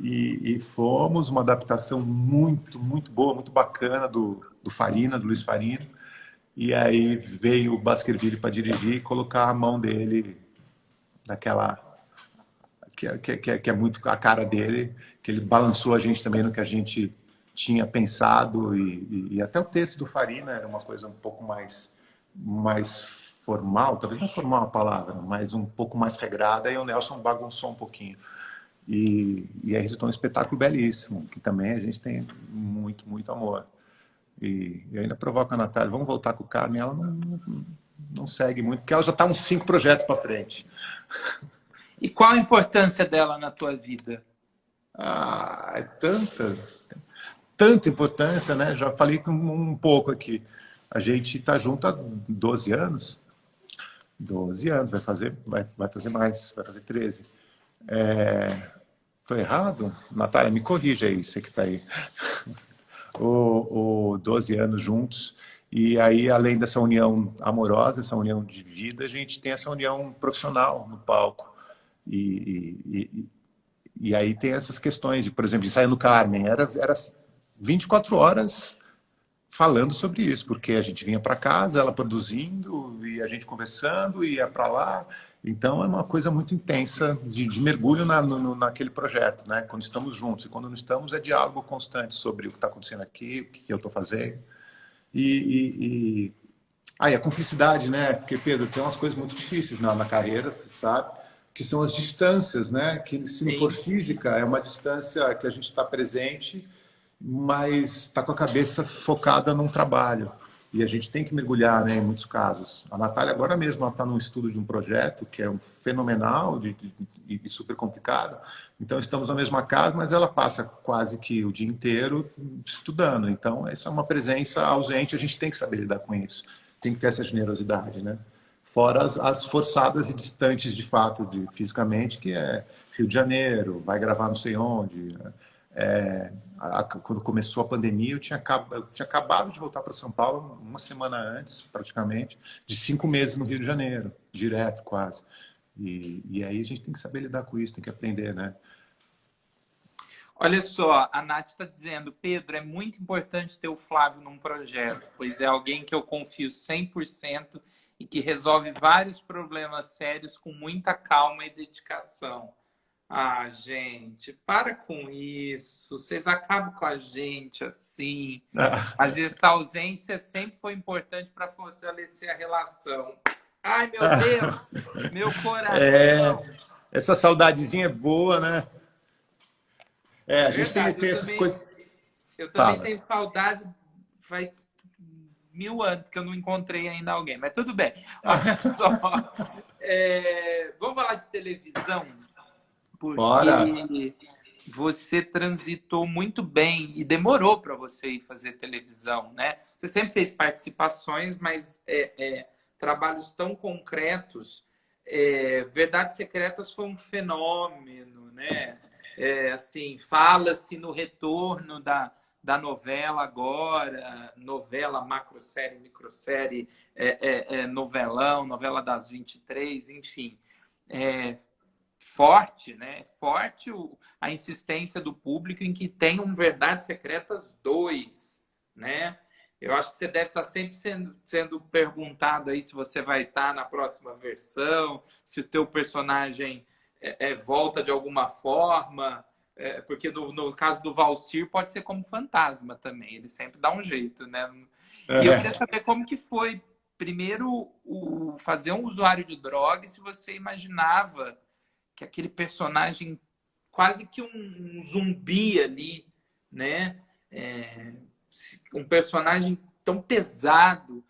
E fomos uma adaptação muito, muito boa, muito bacana do Farina, do Luiz Farina. E aí veio o Baskerville para dirigir e colocar a mão dele naquela que é muito a cara dele, que ele balançou a gente também no que a gente tinha pensado e até o texto do Farina era uma coisa um pouco mais formal, talvez não formal a palavra, mas um pouco mais regrada, e o Nelson bagunçou um pouquinho. E aí resultou um espetáculo belíssimo, que também a gente tem muito, muito amor. E ainda provoca a Natália, vamos voltar com o Carmen, ela não segue muito, porque ela já está uns 5 projetos para frente. E qual a importância dela na tua vida? É tanta importância, né? Já falei um pouco aqui. A gente está junto há 12 anos. 12 anos, vai fazer mais, vai fazer 13. Estou errado? Natália, me corrija aí, você que está aí. 12 anos juntos. E aí, além dessa união amorosa, essa união de vida, a gente tem essa união profissional no palco. E aí tem essas questões de, por exemplo, de sair no Carmen. Era 24 horas falando sobre isso, porque a gente vinha para casa, ela produzindo, e a gente conversando, e ia para lá. Então é uma coisa muito intensa de mergulho naquele projeto, né? Quando estamos juntos. E quando não estamos, é diálogo constante sobre o que está acontecendo aqui, o que eu estou fazendo. E a cumplicidade, né? Porque, Pedro, tem umas coisas muito difíceis na carreira, você sabe, que são as distâncias, né? Que se não for física, é uma distância que a gente está presente, mas está com a cabeça focada num trabalho. E a gente tem que mergulhar, né, em muitos casos. A Natália agora mesmo está num estudo de um projeto que é um fenomenal e super complicado. Então estamos na mesma casa, mas ela passa quase que o dia inteiro estudando. Então essa é uma presença ausente, a gente tem que saber lidar com isso. Tem que ter essa generosidade, né? Fora as forçadas e distantes de fato, fisicamente, que é Rio de Janeiro, vai gravar não sei onde. Quando começou a pandemia, eu tinha acabado de voltar para São Paulo uma semana antes, praticamente, de 5 meses no Rio de Janeiro, direto quase. E aí a gente tem que saber lidar com isso, tem que aprender, né? Olha só, a Nath está dizendo, Pedro, é muito importante ter o Flávio num projeto, pois é alguém que eu confio 100% e que resolve vários problemas sérios com muita calma e dedicação. Ah, gente, para com isso. Vocês acabam com a gente assim. Mas essa ausência sempre foi importante para fortalecer a relação. Ai, meu Deus! Meu coração! Essa saudadezinha é boa, né? A gente verdade, tem essas coisas. Eu também tenho saudade, faz 1000 anos que eu não encontrei ainda alguém, mas tudo bem. Olha só. Vamos falar de televisão? Porque você transitou muito bem e demorou para você ir fazer televisão, né? Você sempre fez participações, mas trabalhos tão concretos. Verdades Secretas foi um fenômeno, né? Assim, fala-se no retorno da novela agora, novela, macrosérie, microsérie, novelão, novela das 23, enfim. Forte, né? Forte a insistência do público em que tem um Verdades Secretas 2, né? Eu acho que você deve estar sempre sendo perguntado aí se você vai estar na próxima versão, se o teu personagem volta de alguma forma, porque no caso do Valcir pode ser como fantasma também, ele sempre dá um jeito, né? E eu queria saber como que foi, primeiro, fazer um usuário de droga, e se você imaginava que aquele personagem, quase que um zumbi ali, né? Um personagem tão pesado,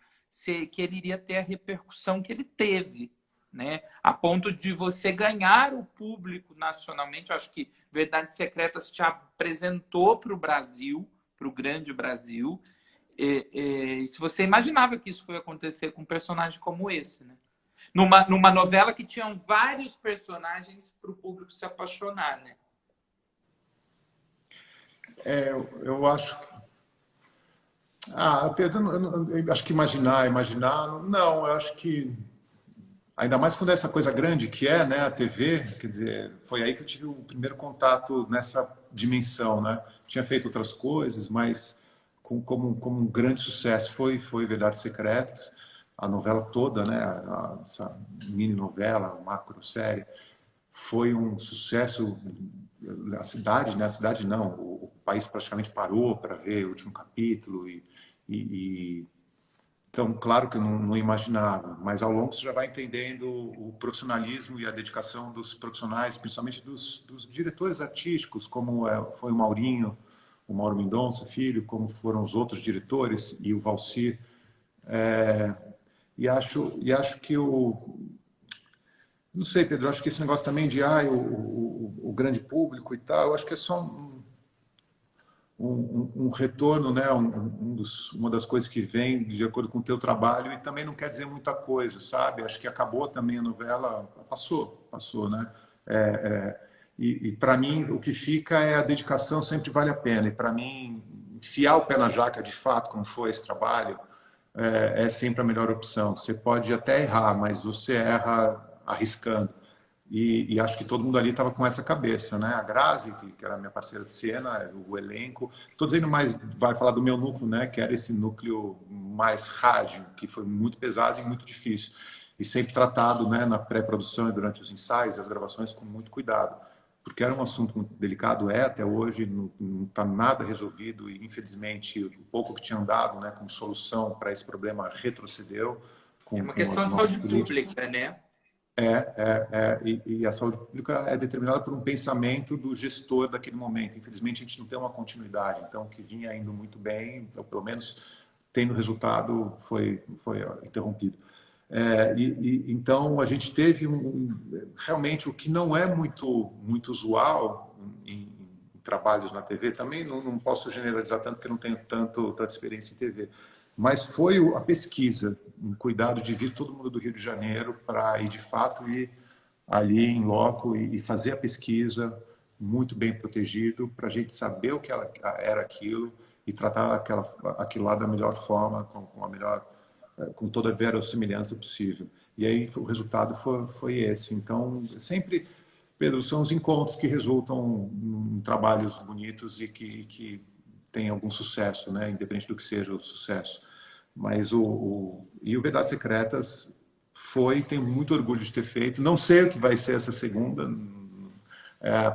que ele iria ter a repercussão que ele teve, né? A ponto de você ganhar o público nacionalmente. Eu acho que Verdades Secretas te apresentou para o Brasil, para o grande Brasil. E se você imaginava que isso foi acontecer com um personagem como esse, né? Numa novela que tinham vários personagens para o público se apaixonar, né? Eu acho que... Pedro, eu acho que imaginar, não, eu acho que ainda mais quando é essa coisa grande que é, né, a TV, quer dizer, foi aí que eu tive o primeiro contato nessa dimensão, né? Tinha feito outras coisas, mas como um grande sucesso foi Verdades Secretas, a novela toda, né? Essa mini novela, macro série, foi um sucesso. A cidade, né? A cidade não, o país praticamente parou para ver o último capítulo e então, claro que eu não imaginava, mas ao longo você já vai entendendo o profissionalismo e a dedicação dos profissionais, principalmente dos diretores artísticos, como foi o Maurinho, o Mauro Mendonça Filho, como foram os outros diretores e o Valcir. E acho que não sei, Pedro, acho que esse negócio também de o grande público e tal, eu acho que é só um retorno, né? Uma das coisas que vem de acordo com o teu trabalho e também não quer dizer muita coisa, sabe? Acho que acabou também a novela, passou, né? E para mim o que fica é a dedicação sempre vale a pena. E para mim enfiar o pé na jaca de fato, como foi esse trabalho, é sempre a melhor opção. Você pode até errar, mas você erra arriscando. E acho que todo mundo ali estava com essa cabeça, né? A Grazi, que era minha parceira de cena, o elenco. Estou dizendo mais, vai falar do meu núcleo, né? Que era esse núcleo mais rádio, que foi muito pesado e muito difícil. E sempre tratado, né, na pré-produção e durante os ensaios, as gravações, com muito cuidado. Porque era um assunto muito delicado, até hoje, não está nada resolvido e, infelizmente, o pouco que tinham dado, né, como solução para esse problema retrocedeu É uma com questão as de novas saúde políticas. pública, né? E a saúde pública é determinada por um pensamento do gestor daquele momento. Infelizmente, a gente não tem uma continuidade. Então, o que vinha indo muito bem, ou pelo menos tendo resultado, foi interrompido. Então, a gente teve realmente o que não é muito usual em trabalhos na TV. Também não posso generalizar tanto, porque eu não tenho tanta experiência em TV. Mas foi a pesquisa, um cuidado de vir todo mundo do Rio de Janeiro para ir, de fato, ir ali em loco e fazer a pesquisa muito bem protegido, para a gente saber o que era aquilo e tratar aquilo lá da melhor forma, com toda a verossimilhança possível. E aí o resultado foi esse. Então, sempre, Pedro, são os encontros que resultam em trabalhos bonitos e que tem algum sucesso, né? Independente do que seja o sucesso. Mas o Verdades Secretas tenho muito orgulho de ter feito. Não sei o que vai ser essa segunda.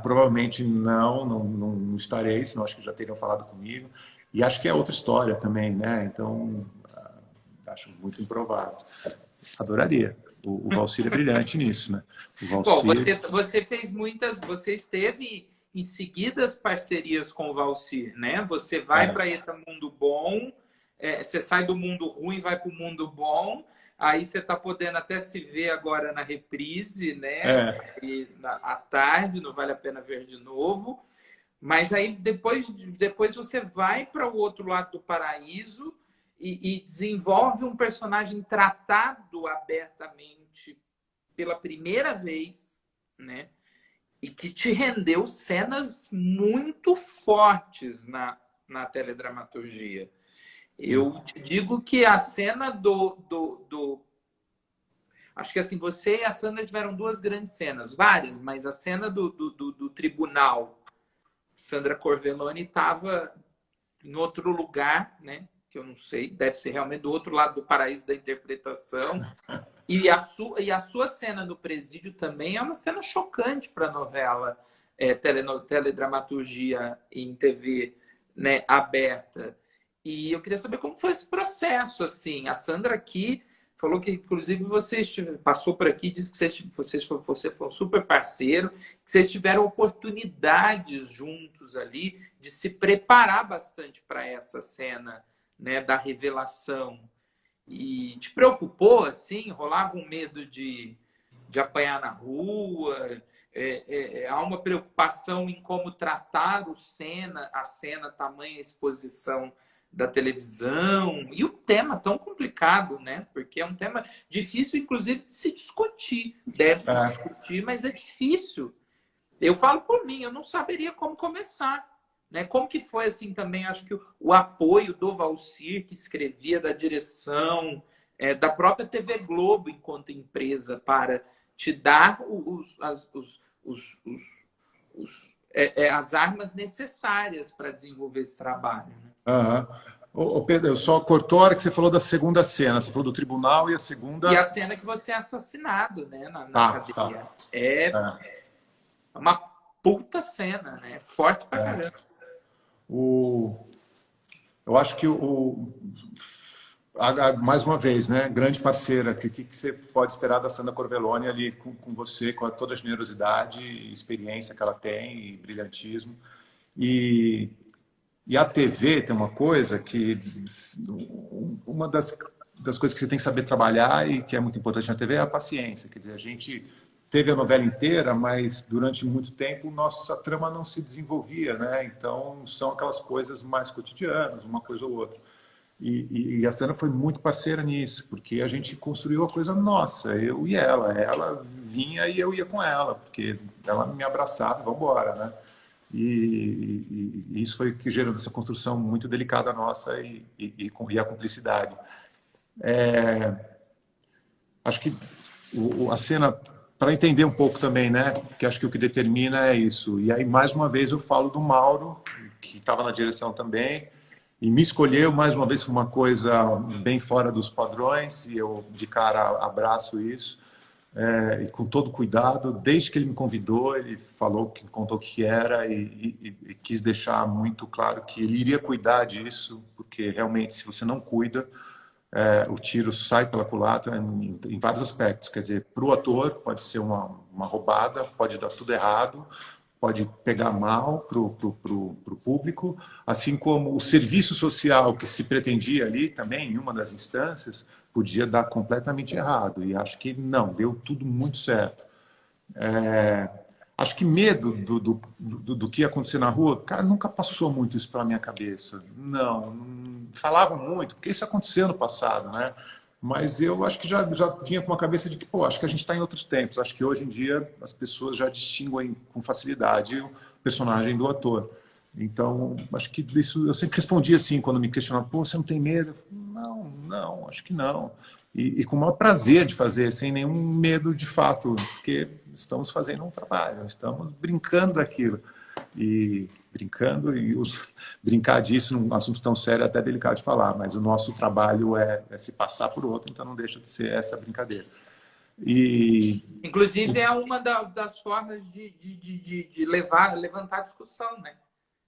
Provavelmente não estarei, senão acho que já teriam falado comigo. E acho que é outra história também, né? Então, acho muito improvável. Adoraria. O Valcir é brilhante nisso, né? O Bom, Valcir... você fez você esteve em seguidas parcerias com o Valcir, né? Você vai para Eta Mundo Bom, você sai do mundo ruim, vai para o mundo bom, aí você está podendo até se ver agora na reprise, né? À tarde, não vale a pena ver de novo. Mas aí depois você vai para o outro lado do paraíso e desenvolve um personagem tratado abertamente pela primeira vez, né? E que te rendeu cenas muito fortes na teledramaturgia. Eu te digo que a cena acho que assim, você e a Sandra tiveram duas grandes cenas, várias, mas a cena do tribunal, Sandra Corvelloni estava em outro lugar, né? Que eu não sei, deve ser realmente do outro lado do paraíso da interpretação. E a sua cena no presídio também é uma cena chocante para a novela, teledramaturgia em TV, né, aberta. E eu queria saber como foi esse processo, assim. A Sandra aqui falou que, inclusive, você passou por aqui, disse que você foi um super parceiro, que vocês tiveram oportunidades juntos ali de se preparar bastante para essa cena, né, da revelação. E te preocupou, assim? Rolava um medo de apanhar na rua? Há uma preocupação em como tratar a cena, tamanha exposição da televisão. E o tema tão complicado, né? Porque é um tema difícil, inclusive, de se discutir. Deve se discutir, mas é difícil. Eu falo por mim, eu não saberia como começar. Né? Como que foi assim também, acho que o apoio do Valcir, que escrevia, da direção, da própria TV Globo enquanto empresa, para te dar as armas necessárias para desenvolver esse trabalho. Né? Ô, Pedro, eu só cortou a hora que você falou da segunda cena. Você falou do tribunal e a E segunda... a cena que você é assassinado, né, na Tá, tá. cadeia. É É, uma puta cena, né? Forte pra é. caramba. O, eu acho que mais uma vez, né, grande parceira, que você pode esperar da Sandra Corvelloni ali com você, com toda a generosidade e experiência que ela tem e brilhantismo. E, e a TV tem uma coisa que uma das coisas que você tem que saber trabalhar e que é muito importante na TV é a paciência. Quer dizer, a gente teve a novela inteira, mas durante muito tempo nossa trama não se desenvolvia, né? Então são aquelas coisas mais cotidianas, uma coisa ou outra. E a Sandra foi muito parceira nisso, porque a gente construiu a coisa nossa, eu e ela. Ela vinha e eu ia com ela, porque ela me abraçava e vamos embora, né? E isso foi o que gerou essa construção muito delicada nossa e a cumplicidade. Acho que a cena, para entender um pouco também, né? Que acho que o que determina é isso. E aí, mais uma vez, eu falo do Mauro, que estava na direção também, e me escolheu, mais uma vez, foi uma coisa bem fora dos padrões, e eu, de cara, abraço isso. E com todo cuidado, desde que ele me convidou, ele falou, que contou o que era e quis deixar muito claro que ele iria cuidar disso, porque realmente, se você não cuida, o tiro sai pela culatra em vários aspectos. Quer dizer, para o ator pode ser uma roubada, pode dar tudo errado, pode pegar mal para o público, assim como o serviço social que se pretendia ali também, em uma das instâncias, podia dar completamente errado. E acho que não, deu tudo muito certo. Acho que medo do que ia acontecer na rua, cara, nunca passou muito isso pela minha cabeça. Não, falavam muito, porque isso aconteceu no passado, né? Mas eu acho que já vinha com uma cabeça de que, pô, acho que a gente está em outros tempos. Acho que hoje em dia as pessoas já distinguem com facilidade o personagem do ator. Então, acho que isso eu sempre respondi assim, quando me questionavam, pô, você não tem medo? Não, não, acho que não. E com o maior prazer de fazer, sem nenhum medo de fato, porque estamos fazendo um trabalho, estamos brincando daquilo. E brincando, brincar disso num assunto tão sério é até delicado de falar, mas o nosso trabalho é se passar por outro, então não deixa de ser essa brincadeira. Inclusive, é uma das formas de levantar a discussão, né?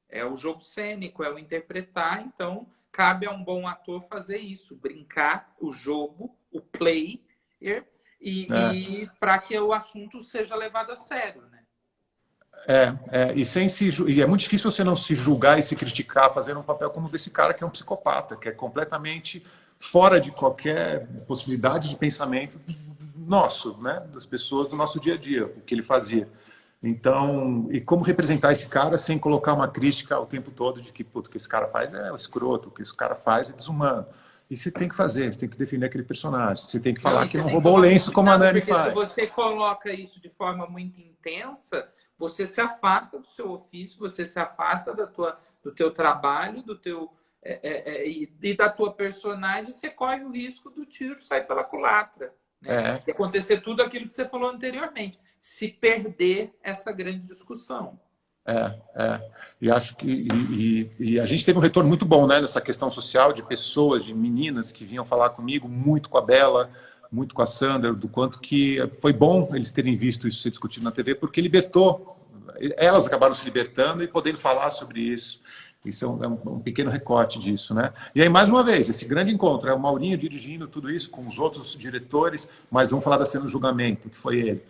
É o jogo cênico, é o interpretar, então cabe a um bom ator fazer isso, brincar o jogo, o play, e para que o assunto seja levado a sério, né? E é muito difícil você não se julgar e se criticar fazendo um papel como desse cara que é um psicopata, que é completamente fora de qualquer possibilidade de pensamento nosso, né, das pessoas do nosso dia a dia, o que ele fazia. Então, e como representar esse cara sem colocar uma crítica o tempo todo de que puto, o que esse cara faz é o escroto, o que esse cara faz é desumano. E você tem que fazer, você tem que defender aquele personagem, você tem que falar que não roubou o lenço como a Nani faz. Porque se você coloca isso de forma muito intensa, você se afasta do seu ofício, você se afasta do teu trabalho, e da tua personagem, você corre o risco do tiro sair pela culatra. Né? E acontecer tudo aquilo que você falou anteriormente. Se perder essa grande discussão. E acho que a gente teve um retorno muito bom, né, nessa questão social de pessoas, de meninas que vinham falar comigo, muito com a Bela, muito com a Sandra, do quanto que foi bom eles terem visto isso ser discutido na TV, porque libertou. Elas acabaram se libertando e podendo falar sobre isso. Isso é um pequeno recorte disso, né? E aí, mais uma vez, esse grande encontro, é o Maurinho dirigindo tudo isso com os outros diretores, mas vamos falar da cena do julgamento, que foi ele.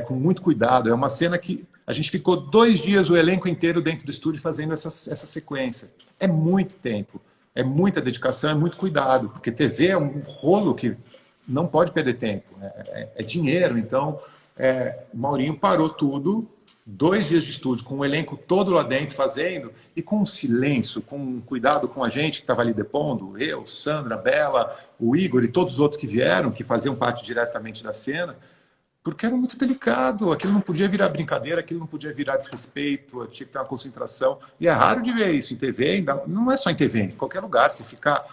Com muito cuidado. É uma cena que a gente ficou 2 dias, o elenco inteiro dentro do estúdio, fazendo essa sequência. É muito tempo, é muita dedicação, é muito cuidado, porque TV é um rolo que não pode perder tempo. É dinheiro, então o Maurinho parou tudo, 2 dias de estúdio, com o elenco todo lá dentro fazendo, e com silêncio, com cuidado com a gente que estava ali depondo, eu, Sandra, Bela, o Igor e todos os outros que vieram, que faziam parte diretamente da cena, porque era muito delicado, aquilo não podia virar brincadeira, aquilo não podia virar desrespeito, tinha que ter uma concentração, e é raro de ver isso em TV, não é só em TV, em qualquer lugar, se ficar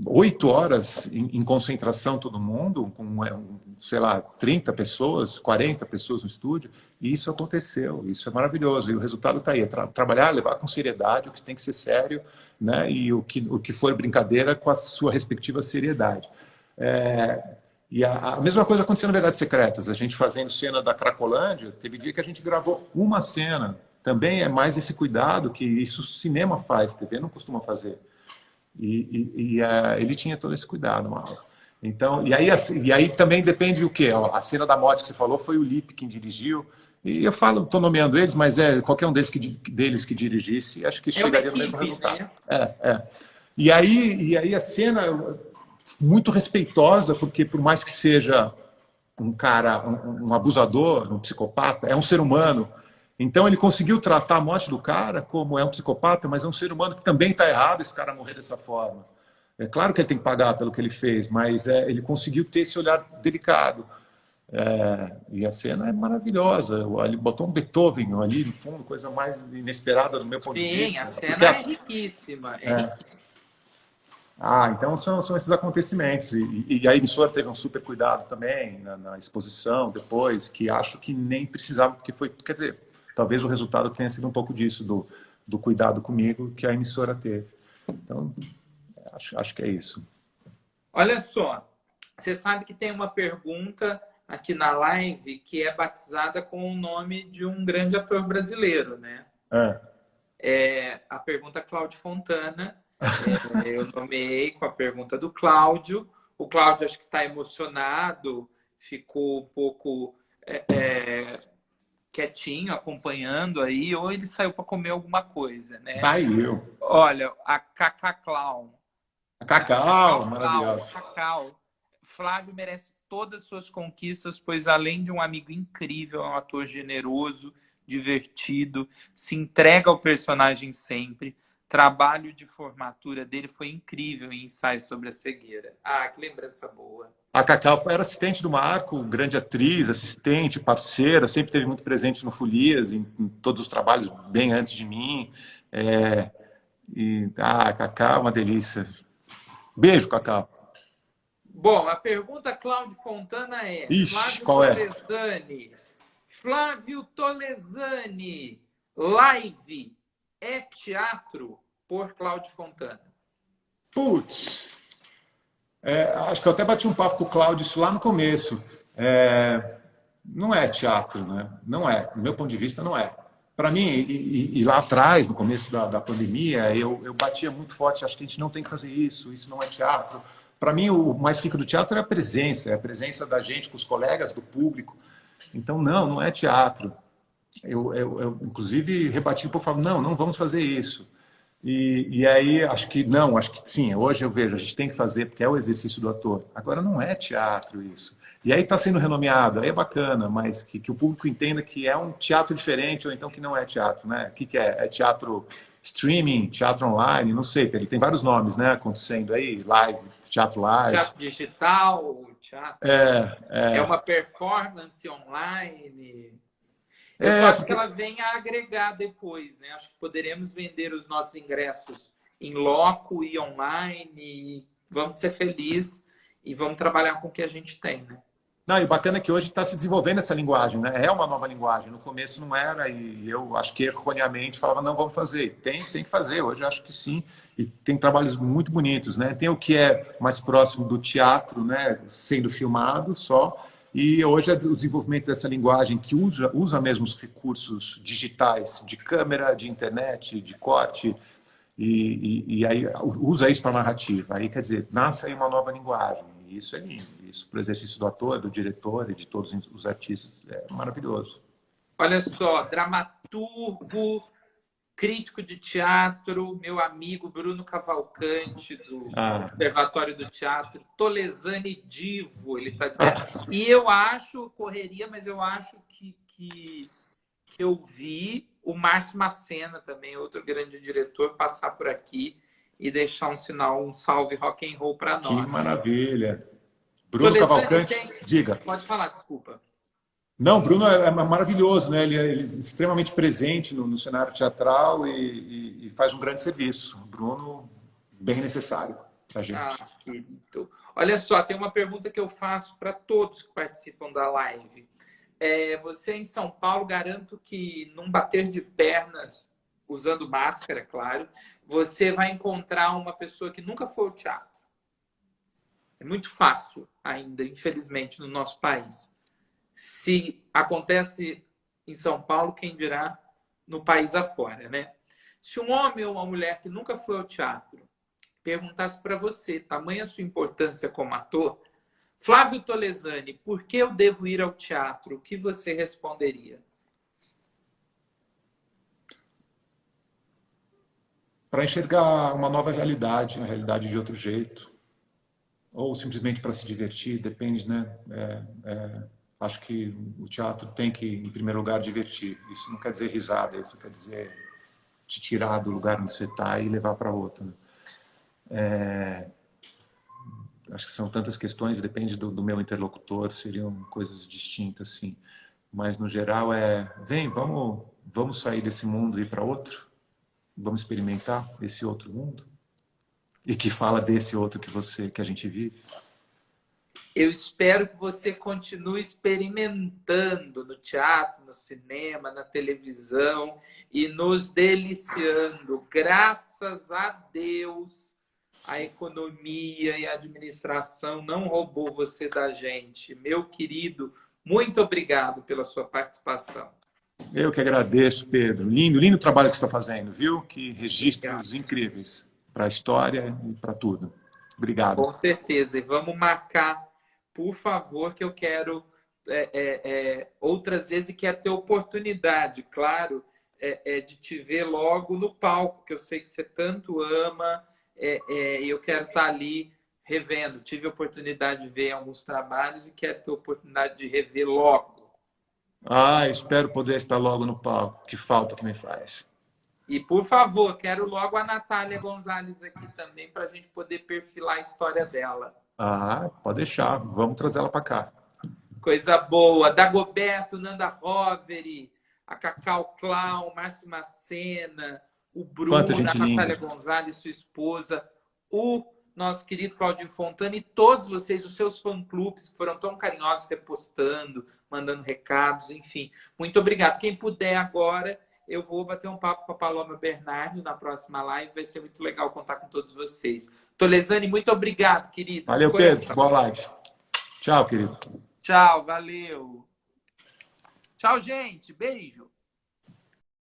8 horas em concentração todo mundo, com, sei lá, 30 pessoas, 40 pessoas no estúdio, e isso aconteceu, isso é maravilhoso, e o resultado está aí, trabalhar, levar com seriedade o que tem que ser sério, né, e o que for brincadeira com a sua respectiva seriedade. E a mesma coisa aconteceu no Verdades Secretas, a gente fazendo cena da Cracolândia, teve dia que a gente gravou uma cena, também é mais esse cuidado que isso o cinema faz, TV não costuma fazer. Ele tinha todo esse cuidado, Mauro. Então, e aí também depende do quê? A cena da morte que você falou foi o Lipe quem dirigiu. E eu falo, estou nomeando eles, mas qualquer um deles que dirigisse, acho que chegaria no mesmo resultado. Né? E aí a cena muito respeitosa, porque por mais que seja um cara, um abusador, um psicopata, é um ser humano. Então ele conseguiu tratar a morte do cara como é um psicopata, mas é um ser humano que também está errado esse cara morrer dessa forma. É claro que ele tem que pagar pelo que ele fez, mas ele conseguiu ter esse olhar delicado. E a cena é maravilhosa. Ele botou um Beethoven ali no fundo, coisa mais inesperada do meu ponto de vista. Sim, a cena é riquíssima. Então são esses acontecimentos. E a emissora teve um super cuidado também na exposição depois, que acho que nem precisava, porque foi, quer dizer, talvez o resultado tenha sido um pouco disso, do cuidado comigo que a emissora teve. Então, acho que é isso. Olha só, você sabe que tem uma pergunta aqui na live que é batizada com o nome de um grande ator brasileiro, né? A pergunta Cláudio Fontana. Eu nomeei com a pergunta do Cláudio. O Cláudio acho que está emocionado, ficou um pouco quietinho, acompanhando aí, ou ele saiu para comer alguma coisa, né? Saiu. Olha, a Cacá Clown. A Cacau, maravilhosa. Cacau. Flávio merece todas as suas conquistas, pois além de um amigo incrível, é um ator generoso, divertido, se entrega ao personagem sempre. Trabalho de formatura dele foi incrível em Ensaio sobre a Cegueira. Que lembrança boa. A Cacau era assistente do Marco, grande atriz, assistente, parceira, sempre esteve muito presente no Folias, em todos os trabalhos, bem antes de mim. A Cacau é uma delícia. Beijo, Cacau. Bom, a pergunta Cláudio Fontana é... Ixi, qual é? Flávio Tolesani, live é teatro por Cláudio Fontana? Putz, acho que eu até bati um papo com o Cláudio isso lá no começo. Não é teatro, né? Não é. Do meu ponto de vista, não é. Para mim, e lá atrás, no começo da pandemia, eu batia muito forte, acho que a gente não tem que fazer isso não é teatro. Para mim, o mais rico do teatro é a presença da gente com os colegas, do público. Então, não é teatro. Eu inclusive, rebati um pouco, falava, não vamos fazer isso. E aí, acho que sim, hoje eu vejo, a gente tem que fazer, porque é o exercício do ator. Agora, não é teatro isso. E aí está sendo renomeado, aí é bacana, mas que o público entenda que é um teatro diferente, ou então que não é teatro, né? O que é? É teatro streaming, teatro online, não sei, ele tem vários nomes, né, acontecendo aí, teatro live. Teatro digital, teatro... É uma performance online... Eu só acho que ela vem a agregar depois, né? Acho que poderemos vender os nossos ingressos em loco e online. E vamos ser felizes e vamos trabalhar com o que a gente tem, né? Não, e bacana que hoje está se desenvolvendo essa linguagem, né? É uma nova linguagem. No começo não era, e eu acho que erroneamente falava, não, vamos fazer. Tem que fazer, hoje eu acho que sim. E tem trabalhos muito bonitos, né? Tem o que é mais próximo do teatro, né? Sendo filmado só. E hoje é o desenvolvimento dessa linguagem que usa mesmo os recursos digitais, de câmera, de internet, de corte, e aí usa isso para narrativa. Aí, quer dizer, nasce aí uma nova linguagem. E isso é lindo. Isso para o exercício do ator, do diretor e de todos os artistas é maravilhoso. Olha só, dramaturgo, crítico de teatro, meu amigo Bruno Cavalcante, do Observatório do Teatro, Tolesani Divo, ele está dizendo. E eu acho, correria, mas eu acho que eu vi o Márcio Macena também, outro grande diretor, passar por aqui e deixar um sinal, um salve rock and roll para nós. Que maravilha. Bruno Cavalcante, diga. Pode falar, desculpa. Não, Bruno é maravilhoso, né? Ele é extremamente presente no cenário teatral e faz um grande serviço. Bruno, bem necessário. para a Ah, gente. querido. Olha só, tem uma pergunta que eu faço para todos que participam da live. Você em São Paulo, garanto que num bater de pernas, usando máscara, claro, você vai encontrar uma pessoa que nunca foi ao teatro. É muito fácil ainda, infelizmente, no nosso país. Se acontece em São Paulo, quem dirá no país afora, né? Se um homem ou uma mulher que nunca foi ao teatro perguntasse para você, tamanha sua importância como ator, Flávio Tolesani, por que eu devo ir ao teatro? O que você responderia? Para enxergar uma nova realidade, uma realidade de outro jeito, ou simplesmente para se divertir, depende, né? Acho que o teatro tem que, em primeiro lugar, divertir. Isso não quer dizer risada, isso quer dizer te tirar do lugar onde você está e levar para outro. Acho que são tantas questões, depende do meu interlocutor, seriam coisas distintas, sim. Mas, no geral, vem, vamos sair desse mundo e ir para outro? Vamos experimentar esse outro mundo? E que fala desse outro que a gente vive? Eu espero que você continue experimentando no teatro, no cinema, na televisão e nos deliciando. Graças a Deus, a economia e a administração não roubou você da gente. Meu querido, muito obrigado pela sua participação. Eu que agradeço, Pedro. Lindo, lindo trabalho que você está fazendo, viu? Que Obrigado. registros incríveis para a história e para tudo. Obrigado. Com certeza. E vamos marcar, por favor, que eu quero outras vezes e quero ter oportunidade, claro, de te ver logo no palco, que eu sei que você tanto ama, e eu quero estar ali revendo. Tive a oportunidade de ver alguns trabalhos e quero ter a oportunidade de rever logo. Espero poder estar logo no palco. Que falta que me faz. E, por favor, quero logo a Natália Gonzalez aqui também para a gente poder perfilar a história dela. Pode deixar. Vamos trazê-la para cá. Coisa boa. Dagoberto, Nanda Roveri, a Cacau Clown, Márcio Macena, o Quanta Bruno, a gente linda. Natália Gonzalez, sua esposa, o nosso querido Claudinho Fontana e todos vocês, os seus fã-clubes que foram tão carinhosos repostando, mandando recados, enfim. Muito obrigado. Quem puder agora, eu vou bater um papo com a Paloma Bernardo na próxima live. Vai ser muito legal contar com todos vocês. Tolesani, muito obrigado, querido. Valeu, Pedro. Boa live. Tchau, querido. Tchau, valeu. Tchau, gente. Beijo.